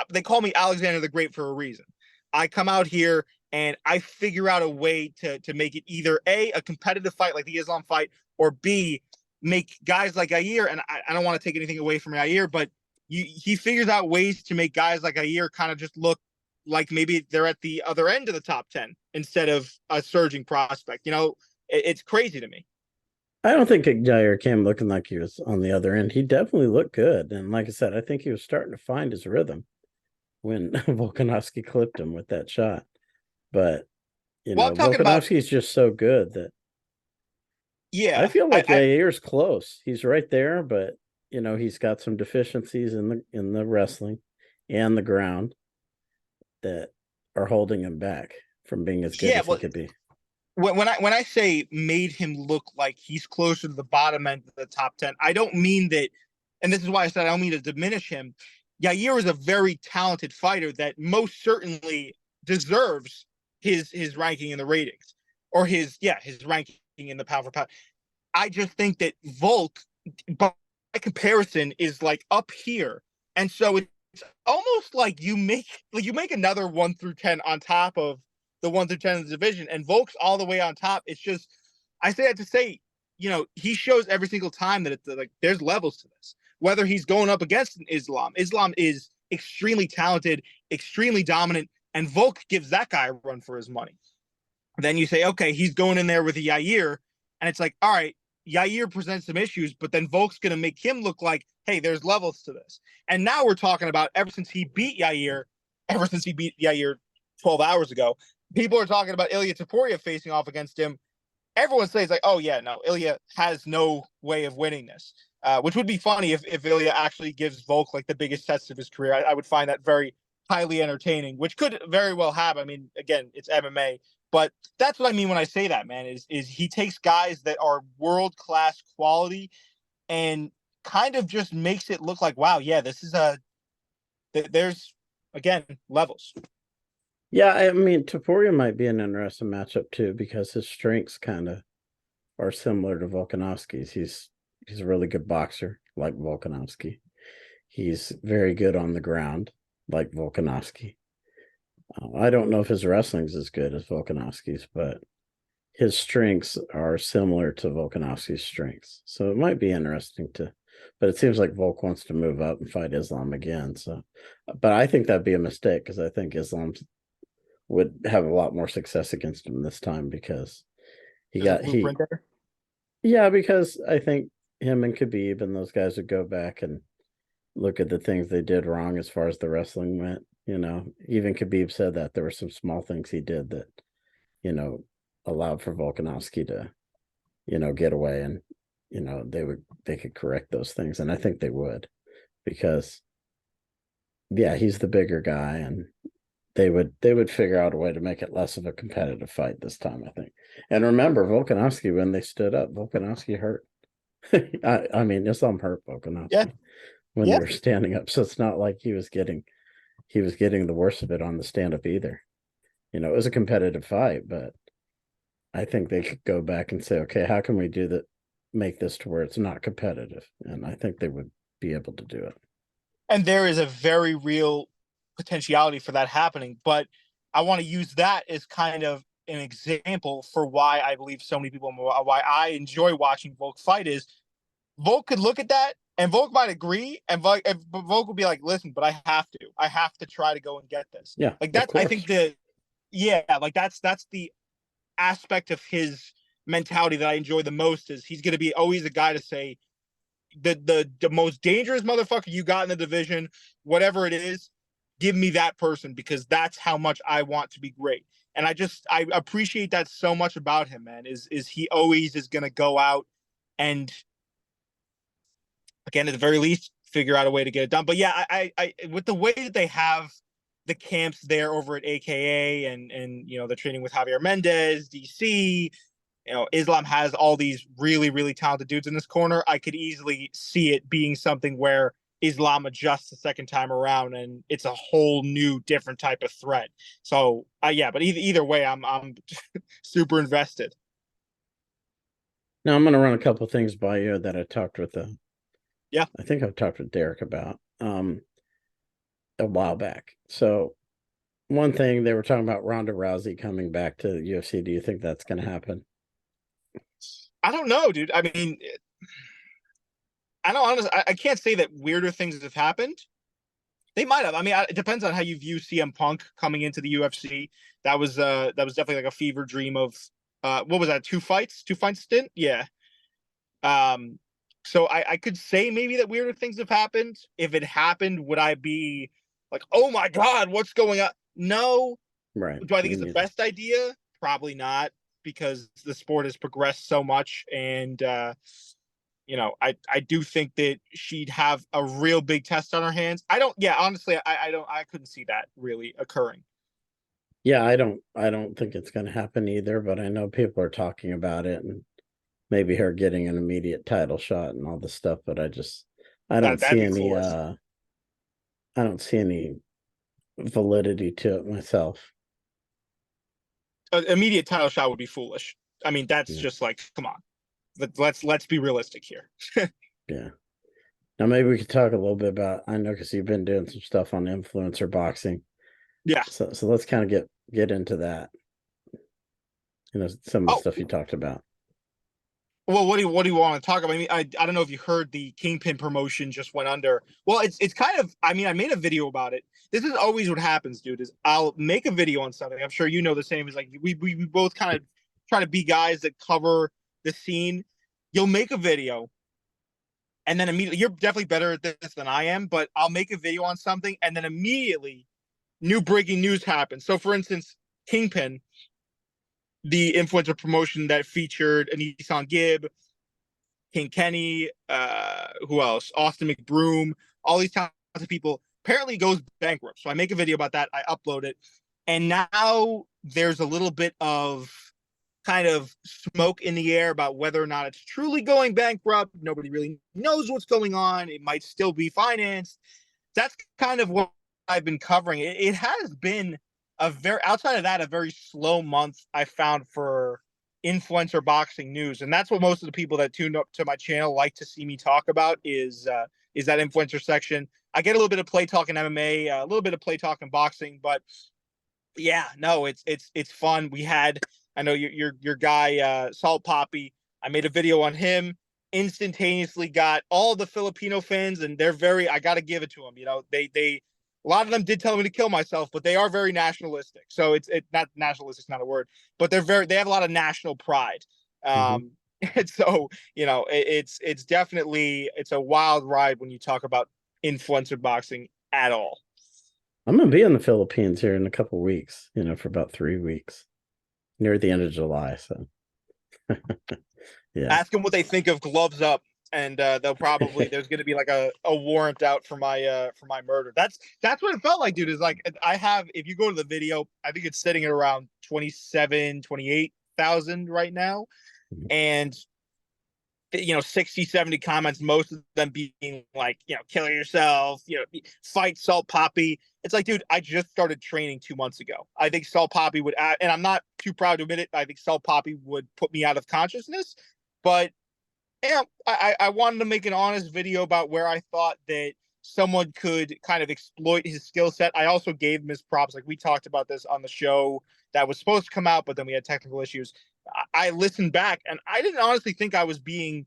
They call me Alexander the Great for a reason. I come out here and I figure out a way to make it either a competitive fight like the Islam fight, or B, make guys like Yair. And I don't want to take anything away from Yair, but he figures out ways to make guys like Yair kind of just look like maybe they're at the other end of the top 10 instead of a surging prospect. You know, it's crazy to me. I don't think Jair came looking like he was on the other end. He definitely looked good. And like I said, I think he was starting to find his rhythm when Volkanovski clipped him with that shot. But, Well, I'm talking about, Volkanovski's just so good that I yeah, feel like Yair's close. He's right there, but he's got some deficiencies in the wrestling and the ground that are holding him back from being as good yeah. as he Well, could be. when I say made him look like he's closer to the bottom end of the top 10, I don't mean that, and this is why I said I don't mean to diminish him. Yair is a very talented fighter that most certainly deserves his ranking in the ratings, or his ranking in the pound for pound. I just think that Volk, by comparison, is like up here, and so it's almost like you make another 1 through 10 on top of the 1 through 10 of the division, and Volk's all the way on top. It's just, I say that to say, he shows every single time that it's like there's levels to this. Whether he's going up against an Islam is extremely talented, extremely dominant, and Volk gives that guy a run for his money. Then you say, okay, he's going in there with a Yair, and it's like, all right, Yair presents some issues, but then Volk's going to make him look like, hey, there's levels to this. And now we're talking about ever since he beat Yair 12 hours ago, people are talking about Ilya Taporia facing off against him. Everyone says like, oh yeah, no, Ilya has no way of winning this, which would be funny if Ilya actually gives Volk like the biggest test of his career. I would find that very highly entertaining, which could very well happen. I mean, again, it's MMA, but that's what I mean when I say that, man, is he takes guys that are world class quality and kind of just makes it look like, wow, yeah, this is there's again levels. Yeah, I mean, Taporia might be an interesting matchup too because his strengths kind of are similar to Volkanovski's. He's a really good boxer, like Volkanovski. He's very good on the ground, like Volkanovski. I don't know if his wrestling's as good as Volkanovski's, but his strengths are similar to Volkanovski's strengths. So it might be interesting but it seems like Volk wants to move up and fight Islam again. So, but I think that'd be a mistake because I think Islam would have a lot more success against him this time because There's a blueprint there. yeah, because I think him and Khabib and those guys would go back and look at the things they did wrong as far as the wrestling went. Even Khabib said that there were some small things he did that, you know, allowed for Volkanovski to, get away and, they could correct those things. And I think they would because yeah, he's the bigger guy and they would figure out a way to make it less of a competitive fight this time, I think. And remember, Volkanovski, when they stood up, Volkanovski hurt. I mean, Islam hurt Volkanovski Yeah, when they yeah. were standing up. So it's not like he was getting the worst of it on the stand up either. It was a competitive fight, but I think they could go back and say, okay, how can we do that? Make this to where it's not competitive, and I think they would be able to do it. And there is a very real potentiality for that happening. But I want to use that as kind of an example for why I believe so many people, why I enjoy watching Volk fight is Volk could look at that and Volk might agree. And Volk would be like, listen, but I have to try to go and get this. Yeah, Like of that's, I course. think like that's the aspect of his mentality that I enjoy the most is he's going to be always a guy to say, the most dangerous motherfucker you got in the division, whatever it is, give me that person because that's how much I want to be great. And I appreciate that so much about him, man. Is he always is gonna go out and again, at the very least, figure out a way to get it done. But yeah, I with the way that they have the camps there over at AKA and they're training with Javier Mendez, DC. Islam has all these really, really talented dudes in this corner. I could easily see it being something where Islam adjusts the second time around and it's a whole new, different type of threat. So, yeah, but either way, I'm super invested. Now I'm going to run a couple things by you that I talked with Yeah. I think I've talked with Derek about a while back. So one thing they were talking about Ronda Rousey coming back to the UFC. Do you think that's going to happen? I don't know, dude. I mean, I don't honestly, I can't say that weirder things have happened. They might have. I mean, it depends on how you view CM Punk coming into the UFC. That was definitely like a fever dream of what was that? Two fights stint? Yeah. Um, so I could say maybe that weirder things have happened. If it happened, would I be like, oh my God, what's going on? No. Right. Do I think Me it's the neither. best idea? Probably not, because the sport has progressed so much. And I do think that she'd have a real big test on her hands. Honestly, I couldn't see that really occurring. Yeah, I don't think it's going to happen either, but I know people are talking about it and maybe her getting an immediate title shot and all this stuff, but I don't That'd see be any coolest. I don't see any validity to it myself. An immediate title shot would be foolish. I mean, that's Yeah. just like, come on. Let's be realistic here. Yeah. Now maybe we could talk a little bit about, I know because you've been doing some stuff on influencer boxing. Yeah. So let's kind of get into that. Some of the Oh, stuff you talked about. well, what do you want to talk about? I mean, I don't know if you heard the Kingpin promotion just went under. Well, it's kind of. I mean, I made a video about it. This is always what happens, dude. Is I'll make a video on something. I'm sure you know the same. Is like we both kind of try to be guys that cover the scene. You'll make a video, and then immediately you're definitely better at this than I am. But I'll make a video on something, and then immediately new breaking news happens. So, for instance, Kingpin, the influencer promotion that featured Anisan Gibb, King Kenny, who else? Austin McBroom, all these talented people apparently goes bankrupt. So I make a video about that. I upload it. And now there's a little bit of kind of smoke in the air about whether or not it's truly going bankrupt. Nobody really knows what's going on. It might still be financed. That's kind of what I've been covering. It has been outside of that, a very slow month I found for influencer boxing news, and that's what most of the people that tuned up to my channel like to see me talk about is that influencer section. I get a little bit of play talk in MMA, a little bit of play talk in boxing, but yeah, no, it's fun. We had, I know your guy Salt Poppy. I made a video on him. Instantaneously got all the Filipino fans, and they're very. I got to give it to them. They a lot of them did tell me to kill myself, but they are very nationalistic. So it's not nationalistic, not a word, but they have a lot of national pride. Mhm. And so it's definitely it's a wild ride when you talk about influencer boxing at all. I'm gonna be in the Philippines here in a couple of weeks, for about 3 weeks, near the end of July. So yeah. Ask them what they think of Gloves Up, and they'll probably there's going to be like a warrant out for my murder. That's what it felt like, dude. Is like I have, if you go to the video, I think it's sitting at around 28,000 right now, and 60, 70 comments, most of them being like, kill yourself, fight Salt Poppy. It's like, dude, I just started training 2 months ago. I think Salt Poppy would, and I'm not too proud to admit it, I think Salt Poppy would put me out of consciousness. But I wanted to make an honest video about where I thought that someone could kind of exploit his skill set. I also gave him his props. Like we talked about this on the show that was supposed to come out, but then we had technical issues. I listened back and I didn't honestly think I was being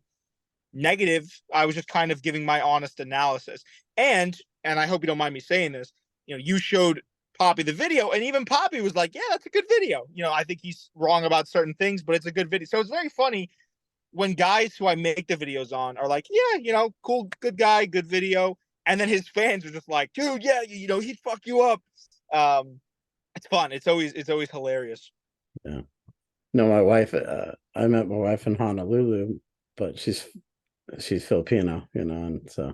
negative. I was just kind of giving my honest analysis. And I hope you don't mind me saying this, you showed Poppy the video, and even Poppy was like, yeah, that's a good video. I think he's wrong about certain things, but it's a good video. So it's very funny when guys who I make the videos on are like, yeah, cool, good guy, good video. and then his fans are just like, dude, yeah, he'd fuck you up. It's fun. It's always hilarious. Yeah. No, my wife. I met my wife in Honolulu, but she's Filipino, and so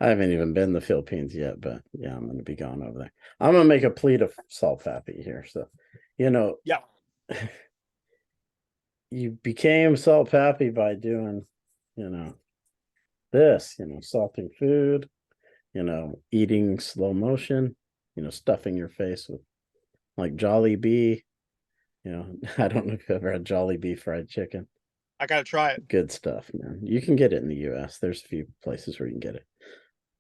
I haven't even been to the Philippines yet. But yeah, I'm going to be going over there. I'm going to make a plea to Salt Pappy here. So, you know, Yeah. you became Salt Pappy by doing, this, salting food, eating slow motion, stuffing your face with like Jolly Bee. I don't know if you've ever had Jolly Bee fried chicken. I gotta try it. Good stuff, man. You can get it in the US. There's a few places where you can get it.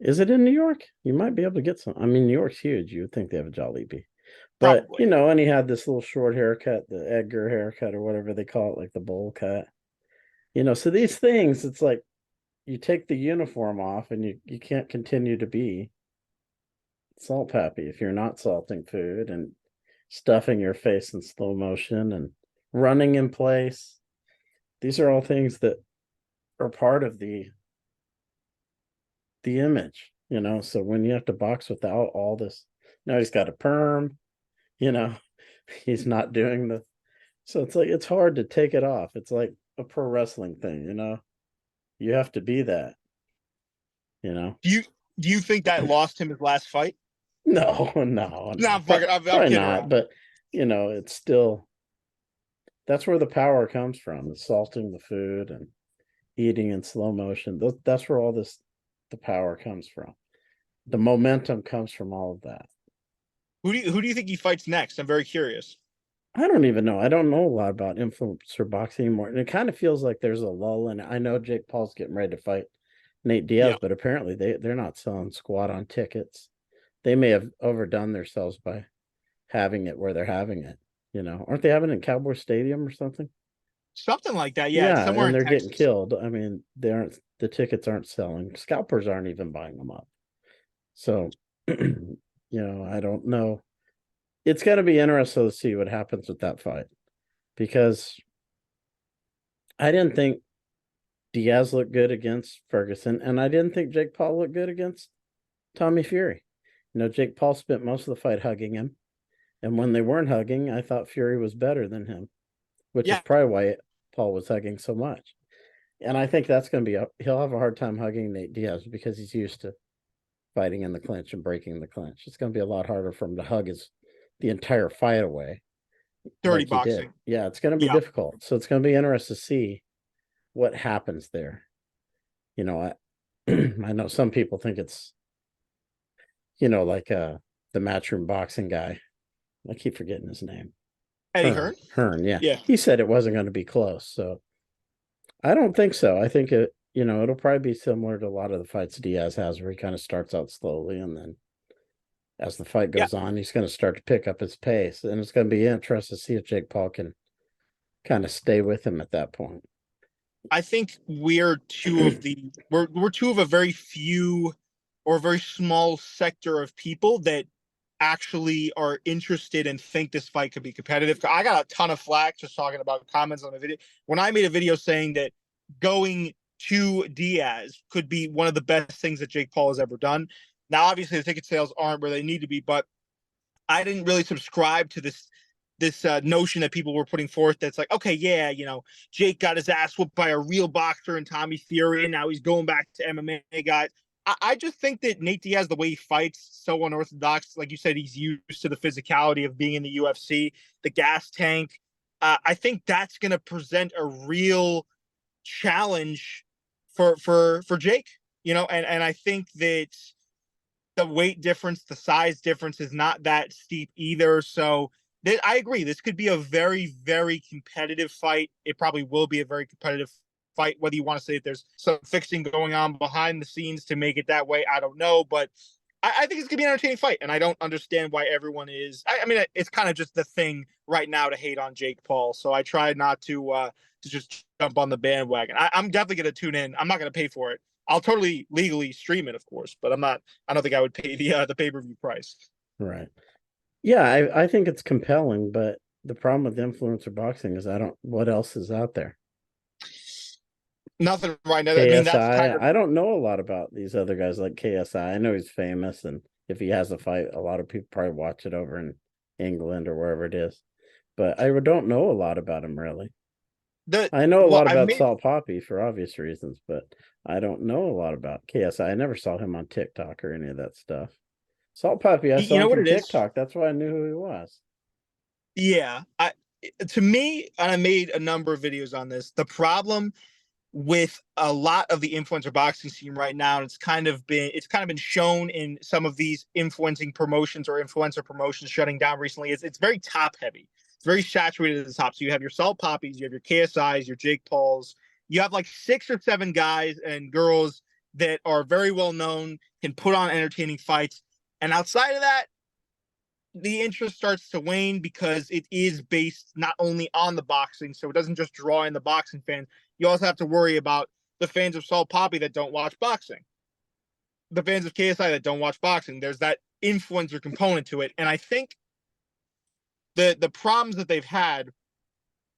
Is it in New York? You might be able to get some. I mean, New York's huge. You would think they have a Jollibee. But, Probably. and he had this little short haircut, the Edgar haircut or whatever they call it, like the bowl cut. So these things, it's like you take the uniform off and you can't continue to be Salt Pappy if you're not salting food and stuffing your face in slow motion and running in place. These are all things that are part of the image, So when you have to box without all this, now he's got a perm, you know, he's not doing so it's like it's hard to take it off. It's like a pro wrestling thing, You have to be that, you know. Do you think that lost him his last fight? No, no, No, no. I'm fucking. I'm Probably kidding not, around. but it's still that's where the power comes from. The salting the food and eating in slow motion. That's where all the power comes from. The momentum comes from all of that. Who do you think he fights next? I'm very curious. I don't even know. I don't know a lot about influencer boxing anymore. And it kind of feels like there's a lull in it. I know Jake Paul's getting ready to fight Nate Diaz, Yeah. but apparently they're not selling squat on tickets. They may have overdone themselves by having it where they're having it. Aren't they having it in Cowboy Stadium or something? Something like that. Yeah, it's Yeah, somewhere and in they're getting Texas. killed. I mean, the tickets aren't selling. Scalpers aren't even buying them up. So, I don't know. It's going to be interesting to see what happens with that fight because I didn't think Diaz looked good against Ferguson, and I didn't think Jake Paul looked good against Tommy Fury. Jake Paul spent most of the fight hugging him, and when they weren't hugging, I thought Fury was better than him, which is Yeah, probably why Paul was hugging so much. And I think that's going to he'll have a hard time hugging Nate Diaz because he's used to fighting in the clinch and breaking the clinch. It's going to be a lot harder for him to hug the entire fight away dirty like he did. boxing. Yeah, it's going to be Yeah. difficult. So it's going to be interesting to see what happens there. I I know some people think it's like the matchroom boxing guy. I keep forgetting his name. Eddie Hearn. Hearn, yeah. Yeah. He said it wasn't going to be close. So I don't think so. I think it'll probably be similar to a lot of the fights Diaz has where he kind of starts out slowly and then as the fight Yeah. goes on, he's going to start to pick up his pace. And it's going to be interesting to see if Jake Paul can kind of stay with him at that point. I think we're two of a very few or a very small sector of people that actually are interested and think this fight could be competitive. I got a ton of flack just talking about comments on the video. When I made a video saying that going to Diaz could be one of the best things that Jake Paul has ever done. Now, obviously, the ticket sales aren't where they need to be, but I didn't really subscribe to this notion that people were putting forth that's like, okay, yeah, Jake got his ass whooped by a real boxer and Tommy Fury, and now he's going back to MMA guys. I just think that Nate Diaz, the way he fights, so unorthodox. Like you said, he's used to the physicality of being in the UFC, the gas tank. I think that's going to present a real challenge for Jake. And I think that the weight difference, the size difference is not that steep either. So I agree. This could be a very, very competitive fight. It probably will be a very competitive fight. Whether you want to say that there's some fixing going on behind the scenes to make it that way, I don't know. But I think it's gonna be an entertaining fight, and I don't understand why everyone is. I mean, it's kind of just the thing right now to hate on Jake Paul. So I try not to just jump on the bandwagon. I'm definitely gonna tune in. I'm not gonna pay for it. I'll totally legally stream it, of course, but I'm not. I don't think I would pay the pay-per-view price. Right. Yeah, I think it's compelling, but the problem with influencer boxing is I don't what else is out there. Nothing right now. I mean, that's KSI. kind of I don't know a lot about these other guys like KSI. I know he's famous, and if he has a fight, a lot of people probably watch it over in England or wherever it is. But I don't know a lot about him really. the I know a well, lot I've about made Salt Poppy for obvious reasons, but I don't know a lot about KSI. I never saw him on TikTok or any of that stuff. Salt Poppy, I you saw know him what from it is? TikTok. That's why I knew who he was. Yeah, I to me, and I made a number of videos on this. The problem with a lot of the influencer boxing scene right now, and it's kind of been shown in some of these influencing promotions or influencer promotions shutting down recently. It's very top heavy. It's very saturated at the top. So you have your Salt Poppies, you have your KSIs, your Jake Pauls. You have like 6 or 7 guys and girls that are very well known, can put on entertaining fights. And outside of that, the interest starts to wane because it is based not only on the boxing, so it doesn't just draw in the boxing fans. You also have to worry about the fans of Salt Poppy that don't watch boxing, the fans of KSI that don't watch boxing. There's that influencer component to it, and I think the problems that they've had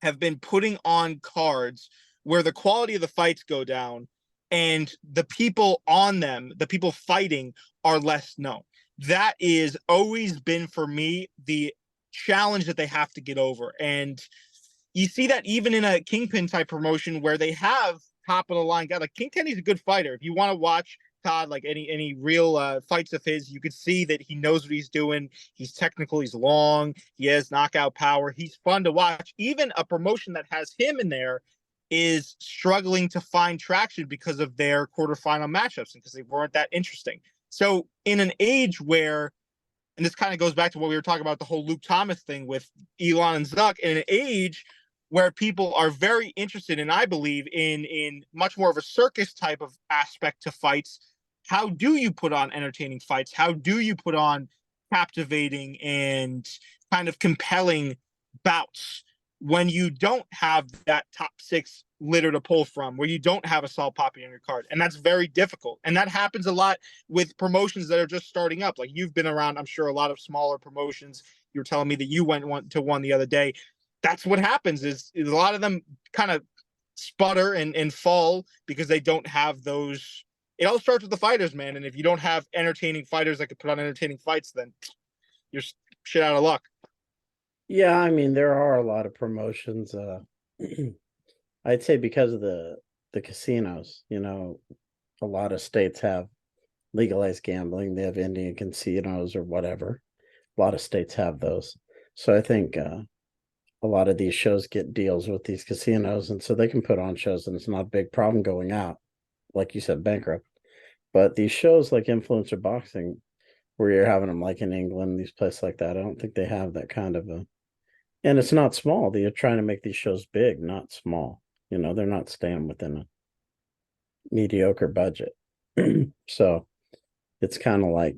have been putting on cards where the quality of the fights go down and the people on them, the people fighting, are less known. That is always been for me the challenge that they have to get over. And you see that even in a Kingpin type promotion where they have top of the line guy. Like King Kenny's a good fighter. If you want to watch Todd, like any real fights of his, you could see that he knows what he's doing. He's technical. He's long. He has knockout power. He's fun to watch. Even a promotion that has him in there is struggling to find traction because of their quarterfinal matchups and because they weren't that interesting. So in an age where, and this kind of goes back to what we were talking about, the whole Luke Thomas thing with Elon and Zuck, in an age where people are very interested, and I believe in much more of a circus type of aspect to fights. How do you put on entertaining fights? How do you put on captivating and kind of compelling bouts when you don't have that top 6 litter to pull from, where you don't have a Salt Poppy on your card? And that's very difficult. And that happens a lot with promotions that are just starting up. Like you've been around, I'm sure, a lot of smaller promotions. You were telling me that you went to one the other day. That's what happens is a lot of them kind of sputter and fall because they don't have those. It all starts with the fighters, man. And if you don't have entertaining fighters that could put on entertaining fights, then you're shit out of luck. Yeah, I mean there are a lot of promotions. I'd say because of the casinos, a lot of states have legalized gambling. They have Indian casinos or whatever. A lot of states have those. So I think a lot of these shows get deals with these casinos, and so they can put on shows, and it's not a big problem going out, like you said, bankrupt. But these shows like influencer boxing, where you're having them like in England, these places like that, I don't think they have that kind of a. And it's not small. They're trying to make these shows big, not small. They're not staying within a mediocre budget. So it's kind of like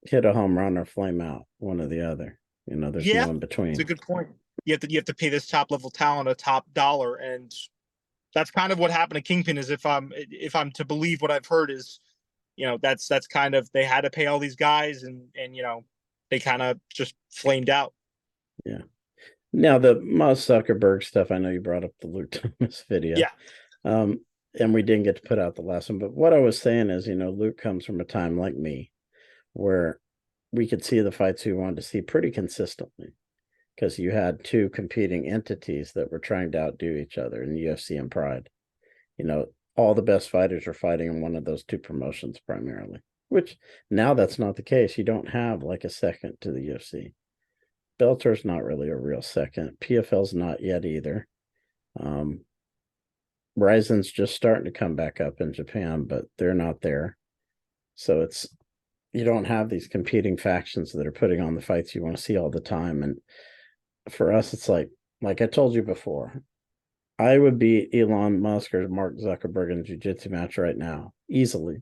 hit a home run or flame out, one or the other. There's Yeah, no in it's a between. good point. You have to pay this top level talent a top dollar, and that's kind of what happened to Kingpin. Is if I'm to believe what I've heard is, that's kind of, they had to pay all these guys, and they kind of just flamed out. Yeah. Now the Moss Zuckerberg stuff, I know you brought up the Luke Thomas video. Yeah, Um, and we didn't get to put out the last one, but what I was saying is, Luke comes from a time like me where we could see the fights we wanted to see pretty consistently because you had two competing entities that were trying to outdo each other in UFC and Pride. All the best fighters are fighting in one of those two promotions primarily, which now that's not the case. You don't have like a second to the UFC. Bellator's not really a real second. PFL's not yet either. Um, Ryzen's just starting to come back up in Japan, but they're not there. So you don't have these competing factions that are putting on the fights you want to see all the time. And for us, it's like I told you before, I would beat Elon Musk or Mark Zuckerberg in a jiu-jitsu match right now, easily.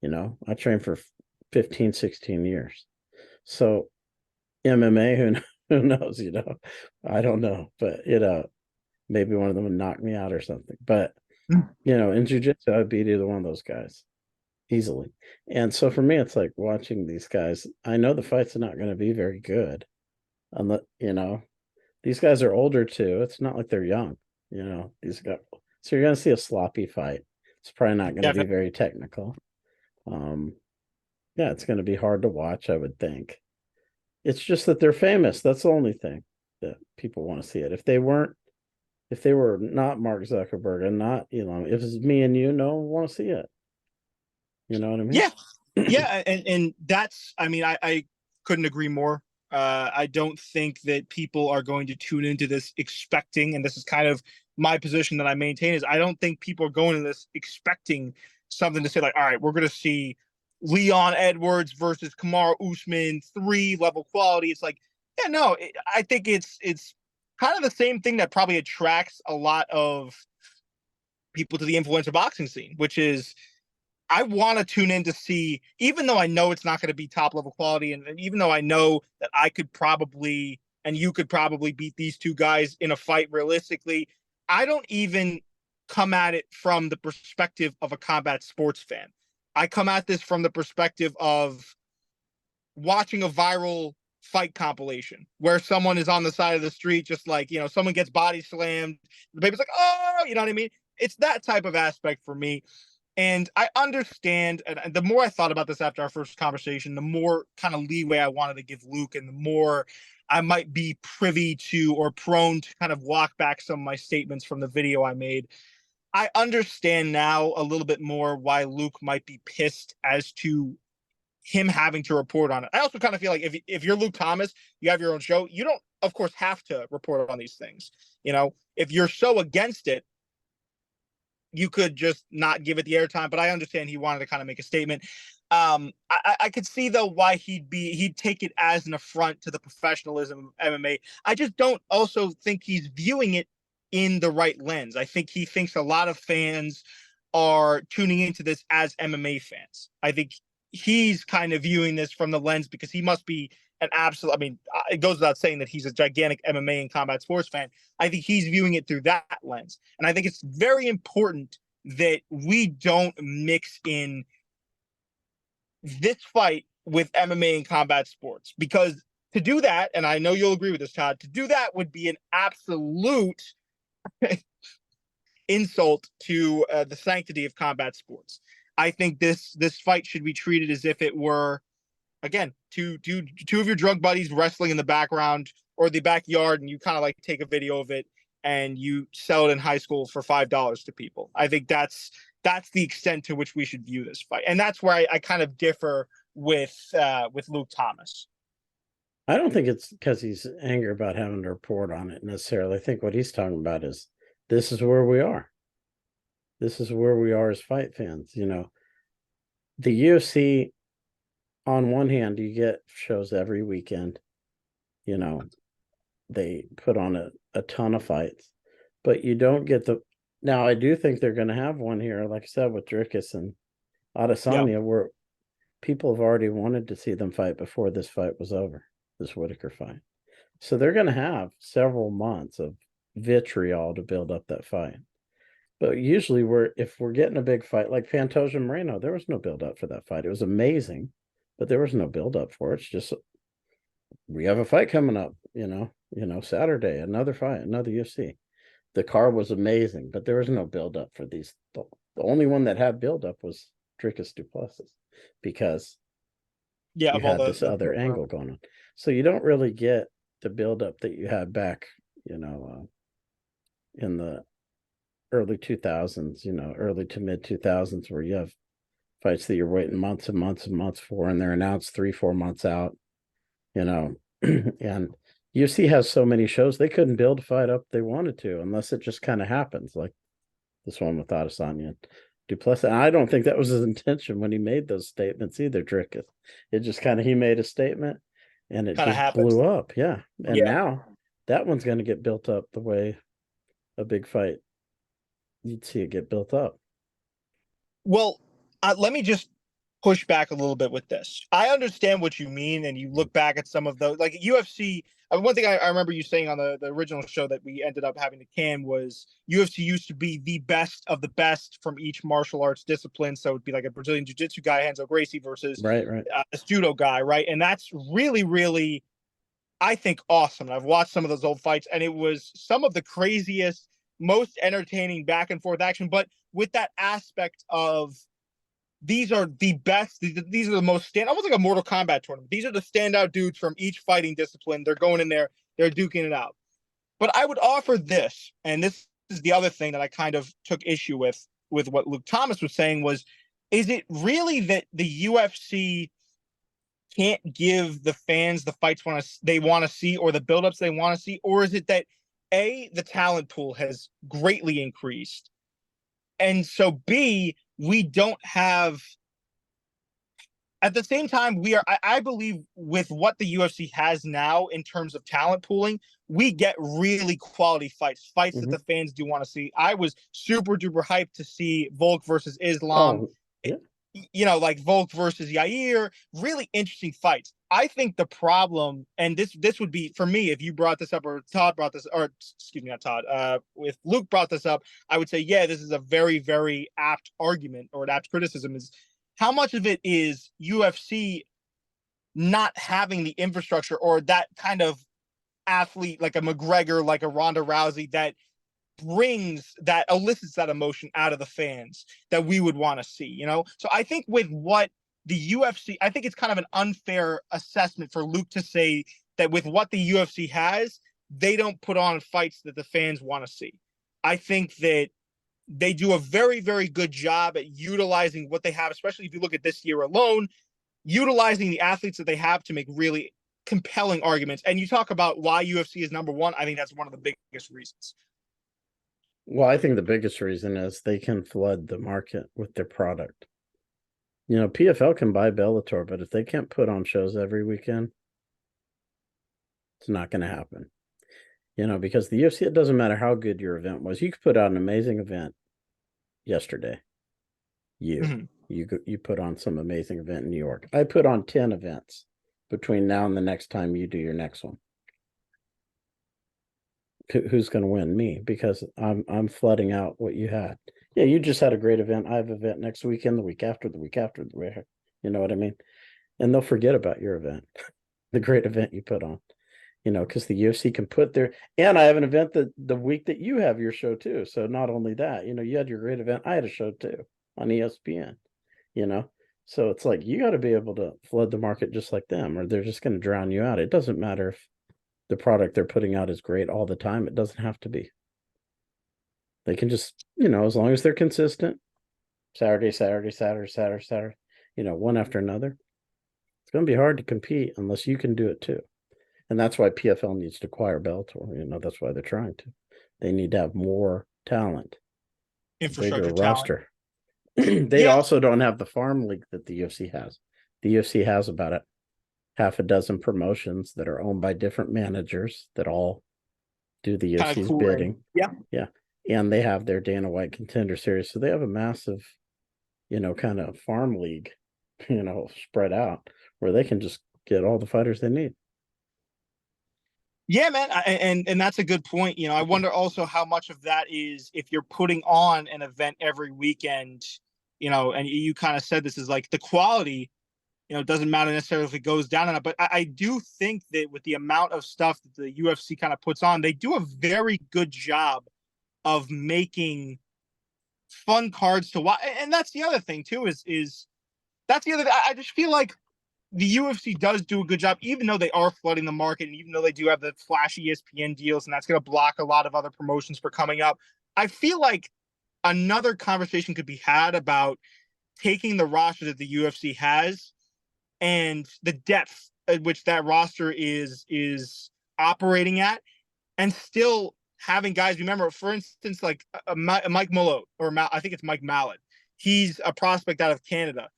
I trained for 15, 16 years. So MMA, who knows, I don't know, but maybe one of them would knock me out or something. But in jiu-jitsu, I'd beat either one of those guys easily. And so for me, it's like watching these guys. I know the fights are not going to be very good. Unless, these guys are older too. It's not like they're young. These guys, So you're going to see a sloppy fight. It's probably not going to be Definitely. very technical. Um, yeah, it's going to be hard to watch, I would think. It's just that they're famous. That's the only thing that people want to see it. If they were not Mark Zuckerberg and not Elon, if it's me and you, no one want to see it. You know what I mean? Yeah, yeah, and that's, I mean, I couldn't agree more. I don't think that people are going to tune into this expecting, and this is kind of my position that I maintain, is I don't think people are going to this expecting something to say like, all right, we're going to see Leon Edwards versus Kamaru Usman 3 level quality. It's like, yeah, no, I think it's kind of the same thing that probably attracts a lot of people to the influencer boxing scene, which is I want to tune in to see, even though I know it's not going to be top level quality, and even though I know that I could probably and you could probably beat these two guys in a fight realistically, I don't even come at it from the perspective of a combat sports fan. I come at this from the perspective of watching a viral fight compilation where someone is on the side of the street, just like, someone gets body slammed. The baby's like, oh, you know what I mean? It's that type of aspect for me. And I understand, and the more I thought about this after our first conversation, the more kind of leeway I wanted to give Luke, and the more I might be privy to or prone to kind of walk back some of my statements from the video I made. I understand now a little bit more why Luke might be pissed as to him having to report on it. I also kind of feel like if you're Luke Thomas, you have your own show, you don't, of course, have to report on these things. If you're so against it, you could just not give it the airtime. But I understand he wanted to kind of make a statement. I could see though why he'd take it as an affront to the professionalism of MMA. I just don't also think he's viewing it in the right lens. I think he thinks a lot of fans are tuning into this as MMA fans. I think he's kind of viewing this from the lens because he must be an absolute. I mean, it goes without saying that he's a gigantic MMA and combat sports fan. I think he's viewing it through that lens. And I think it's very important that we don't mix in this fight with MMA and combat sports, because to do that, and I know you'll agree with this, Todd, to do that would be an absolute insult to the sanctity of combat sports. I think this fight should be treated as if it were, again, two of your drug buddies wrestling in the background or the backyard, and you kind of like take a video of it and you sell it in high school for $5 to people. I think that's the extent to which we should view this fight, and that's where I kind of differ with Luke Thomas. I don't think it's because he's angry about having to report on it necessarily. I think what he's talking about is this is where we are. This is where we are as fight fans. The UFC, on one hand, you get shows every weekend. They put on a ton of fights, but you don't get the. Now, I do think they're going to have one here, like I said, with Dricus and Yeah, Adesanya, where people have already wanted to see them fight before this fight was over, this Whitaker fight. So they're going to have several months of vitriol to build up that fight. But usually, if we're getting a big fight like Pantoja Moreno, there was no build up for that fight. It was amazing, but there was no build up for it. It's just we have a fight coming up. Saturday, another fight, another UFC. The card was amazing, but there was no build up for these. The only one that had build up was Dricus du Plessis, because yeah, you of all had this other angle going on. So you don't really get the build up that you had back, in the early 2000s, early to mid 2000s, where you have fights that you're waiting months and months and months for, and they're announced 3-4 months out, and UFC has so many shows they couldn't build a fight up they wanted to unless it just kind of happens, like this one with Adesanya and du Plessis. And I don't think that was his intention when he made those statements either, Drickus. It just kind of, he made a statement and it kind of just happens. blew up. Yeah. And Yeah. now that one's going to get built up the way a big fight, you'd see it get built up. Well, let me just push back a little bit with this. I understand what you mean, and you look back at some of those, like UFC. One thing I remember you saying on the original show that we ended up having to can was UFC used to be the best of the best from each martial arts discipline. So it'd be like a Brazilian Jiu-Jitsu guy, Renzo Gracie, versus Right. a judo guy, right? And that's really, really, I think, awesome. I've watched some of those old fights, and it was some of the craziest, most entertaining back and forth action, but with that aspect of these are the best. These are the most almost like a Mortal Kombat tournament. These are the standout dudes from each fighting discipline. They're going in there, they're duking it out. But I would offer this, and this is the other thing that I kind of took issue with what Luke Thomas was saying was, is it really that the UFC can't give the fans the fights they want to see or the buildups they want to see, or is it that the talent pool has greatly increased, and so B, we don't have at the same time, I believe with what the UFC has now in terms of talent pooling, we get really quality fights that Hmm. the fans do want to see. I was super duper hyped to see Volk versus Islam, Oh, yeah. like Volk versus Yair, really interesting fights. I think the problem, and this would be for me, if you brought this up or Todd brought this, or excuse me, not Todd, if Luke brought this up, I would say, yeah, this is a very, very apt argument or an apt criticism is how much of it is UFC not having the infrastructure or that kind of athlete like a McGregor, like a Ronda Rousey that elicits that emotion out of the fans that we would want to see. So I think with what the UFC, I think it's kind of an unfair assessment for Luke to say that with what the UFC has, they don't put on fights that the fans want to see. I think that they do a very, very good job at utilizing what they have, especially if you look at this year alone, utilizing the athletes that they have to make really compelling arguments. And you talk about why UFC is number one. I think that's one of the biggest reasons. Well, I think the biggest reason is they can flood the market with their product. PFL can buy Bellator, but if they can't put on shows every weekend, it's not going to happen. Because the UFC, it doesn't matter how good your event was. You could put out an amazing event yesterday. You put on some amazing event in New York. I put on 10 events between now and the next time you do your next one. Who's going to win? Me, because I'm flooding out what you had. Yeah, you just had a great event. I have an event next weekend, the week after, the week after, you know what I mean? And they'll forget about your event, the great event you put on. Because the UFC can put their, and I have an event that the week that you have your show too. So not only that, you had your great event, I had a show too on ESPN. So it's like you got to be able to flood the market just like them, or they're just going to drown you out. It doesn't matter if the product they're putting out is great all the time. It doesn't have to be. They can just, as long as they're consistent, Saturday, one after another, it's going to be hard to compete unless you can do it too. And that's why PFL needs to acquire Bellator. That's why they're trying to. They need to have more talent, Infrastructure bigger talent. roster. They also don't have the farm league that the UFC has. The UFC has about half a dozen promotions that are owned by different managers that all do the UFC's bidding. Yeah. And they have their Dana White Contender Series. So they have a massive, kind of farm league, spread out where they can just get all the fighters they need. Yeah, man, and that's a good point. I wonder also how much of that is if you're putting on an event every weekend, and you kind of said this is like the quality, it doesn't matter necessarily if it goes down or not. But I do think that with the amount of stuff that the UFC kind of puts on, they do a very good job of making fun cards to watch. And that's the other thing too, is that's the other thing. I just feel like the UFC does do a good job, even though they are flooding the market, and even though they do have the flashy ESPN deals, and that's going to block a lot of other promotions for coming up. I feel like another conversation could be had about taking the roster that the UFC has and the depth at which that roster is operating at, and still having guys. Remember, for instance, like Mike Malott, or I think it's Mike Malott. He's a prospect out of Canada.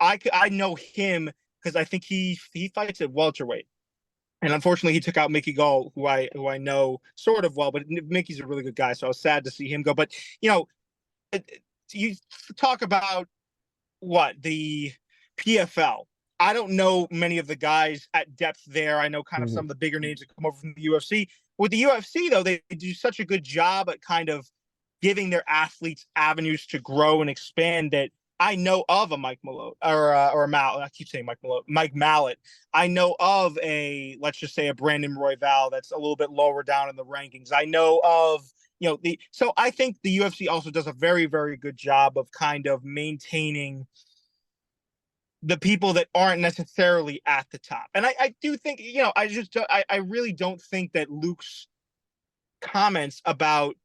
I know him because I think he fights at welterweight, and unfortunately he took out Mickey Gall, who I know sort of well, but Mickey's a really good guy, so I was sad to see him go. But you talk about what the PFL. I don't know many of the guys at depth there. I know kind of some of the bigger names that come over from the UFC. With the UFC, though, they do such a good job at kind of giving their athletes avenues to grow and expand that I know of a Mike Malone or a Mal. I keep saying Mike Malone, Mike Mallet. I know of a, let's just say, a Brandon Royval that's a little bit lower down in the rankings. I know of, the, so I think the UFC also does a very, very good job of kind of maintaining the people that aren't necessarily at the top. And I do think, I really don't think that Luke's comments about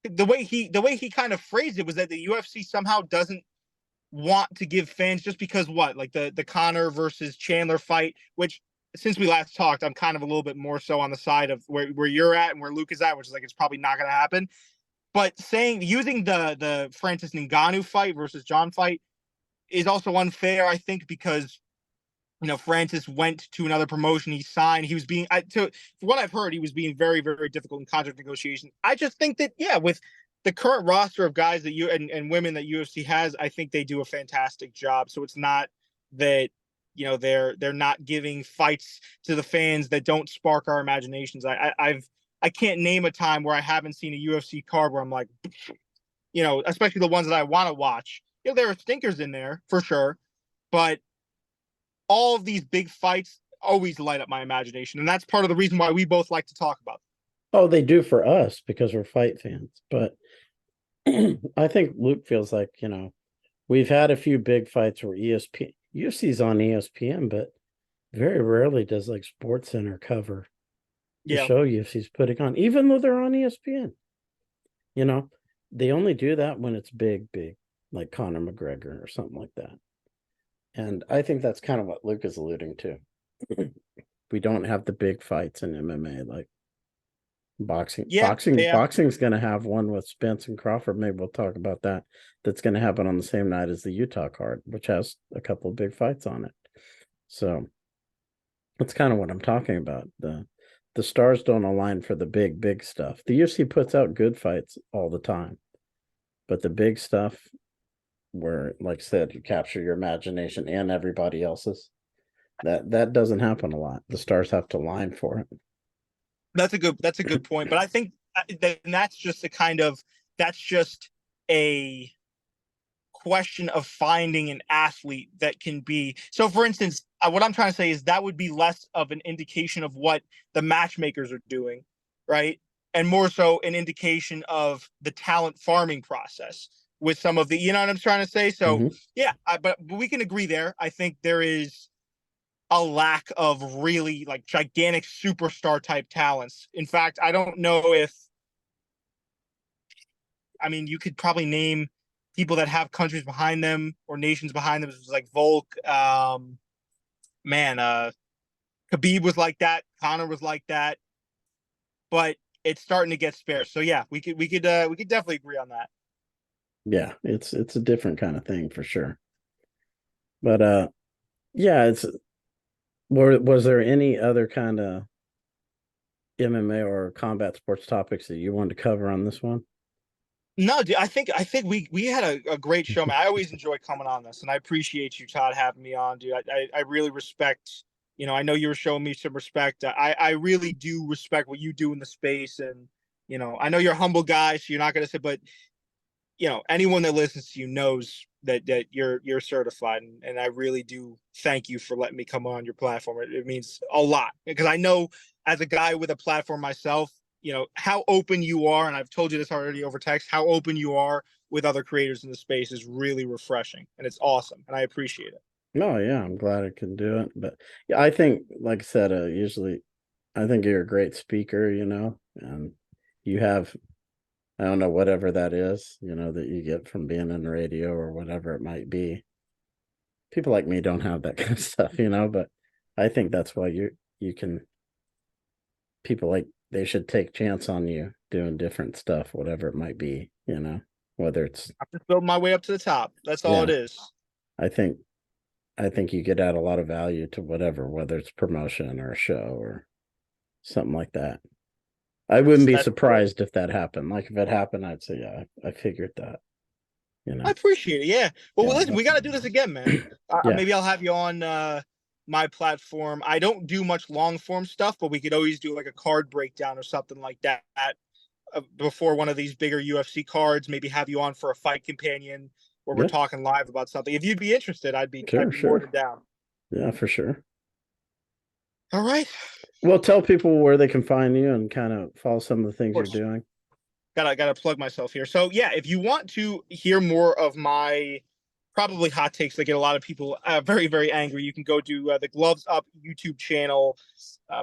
the way he kind of phrased it was that the UFC somehow doesn't want to give fans, just because what, like the Connor versus Chandler fight, which since we last talked, I'm kind of a little bit more so on the side of where you're at and where Luke is at, which is like it's probably not going to happen. But using the Francis Ngannou fight versus John fight is also unfair, I think, because Francis went to another promotion. He signed. He was being, for what I've heard, he was being very, very difficult in contract negotiations. I just think that, yeah, with the current roster of guys that you and women that UFC has, I think they do a fantastic job. So it's not that they're not giving fights to the fans that don't spark our imaginations. I can't name a time where I haven't seen a UFC card where I'm like, especially the ones that I want to watch. There are stinkers in there for sure, but all of these big fights always light up my imagination, and that's part of the reason why we both like to talk about them. Oh, they do for us because we're fight fans. But I think Luke feels like, we've had a few big fights where ESPN, UFC's on ESPN, but very rarely does like Sports Center cover the Yeah, show UFC's putting on, even though they're on ESPN. You know, they only do that when it's big, big, like Conor McGregor or something like that. And I think that's kind of what Luke is alluding to. We don't have the big fights in MMA like boxing. yeah, yeah. Boxing's going to have one with Spence and Crawford. Maybe we'll talk about that. That's going to happen on the same night as the Utah card, which has a couple of big fights on it. So that's kind of what I'm talking about. The stars don't align for the big stuff. The UFC puts out good fights all the time, but the big stuff, where, like I said, you capture your imagination and everybody else's, that doesn't happen a lot. The stars have to align for it. That's a good point. But I think that's just that's just a question of finding an athlete that can be. So, for instance, what I'm trying to say is that would be less of an indication of what the matchmakers are doing, right? And more so an indication of the talent farming process with some of the, you know what I'm trying to say? So, Mm-hmm. yeah, but we can agree there. I think there is a lack of really like gigantic superstar type talents. In fact, I don't know if, I mean, you could probably name people that have countries behind them or nations behind them. It's like Volk, man, Khabib was like that. Connor was like that, but it's starting to get sparse. So yeah, we could definitely agree on that. Yeah, it's a different kind of thing for sure. But yeah, it's was there any other kind of MMA or combat sports topics that you wanted to cover on this one? No, dude, I think we had a great show, man. I always enjoy coming on this, and I appreciate you, Todd, having me on, dude. I really respect. I know you were showing me some respect. I really do respect what you do in the space, and I know you're a humble guy, so you're not gonna say, but anyone that listens to you knows that you're certified, and I really do thank you for letting me come on your platform. It means a lot because I know as a guy with a platform myself, how open you are, and I've told you this already over text, how open you are with other creators in the space is really refreshing, and it's awesome, and I appreciate it. No, yeah, I'm glad I can do it. But yeah, I think, like I said, usually I think you're a great speaker, and you have, I don't know, whatever that is, that you get from being in radio or whatever it might be. People like me don't have that kind of stuff, but I think that's why you can, people like, they should take chance on you doing different stuff, whatever it might be, whether it's, I'm just building my way up to the top. That's all it yeah, is. I think, I think you could add a lot of value to whatever, whether it's promotion or a show or something like that. I wouldn't be That's great. surprised if that happened. Like if it happened, I'd say, yeah, I figured that, I appreciate it. Yeah. Well, yeah, listen, we got to do this again, man. yeah, Maybe I'll have you on my platform. I don't do much long form stuff, but we could always do like a card breakdown or something like that before one of these bigger UFC cards. Maybe have you on for a fight companion. where we're Yeah, talking live about something. If you'd be interested, I'd sure, be more sure. than down. Yeah, for sure. All right. Well, tell people where they can find you and kind of follow some of the Of things you're course. doing. Gotta plug myself here. So yeah, if you want to hear more of my probably hot takes that get a lot of people very very angry, you can go to the Gloves Up YouTube channel.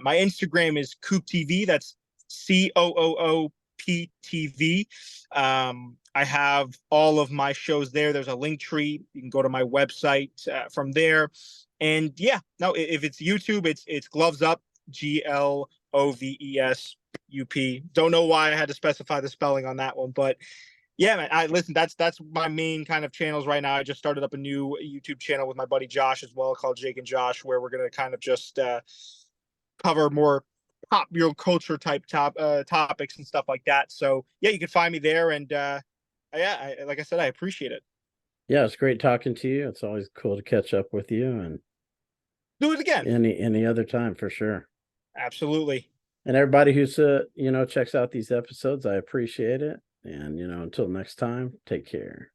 My Instagram is Coop TV. That's COOOPTV. I have all of my shows there. There's a link tree. You can go to my website from there. And yeah, no, if it's YouTube, it's Gloves Up, GLOVESUP. Don't know why I had to specify the spelling on that one, but yeah, man. I listen. That's my main kind of channels right now. I just started up a new YouTube channel with my buddy Josh as well, called Jake and Josh, where we're gonna kind of just cover more popular culture type topics and stuff like that. So yeah, you can find me there, and yeah, like I said, I appreciate it. Yeah, it's great talking to you. It's always cool to catch up with you, and Do it again. any other time for sure. Absolutely. And everybody who's checks out these episodes, I appreciate it. And until next time, take care.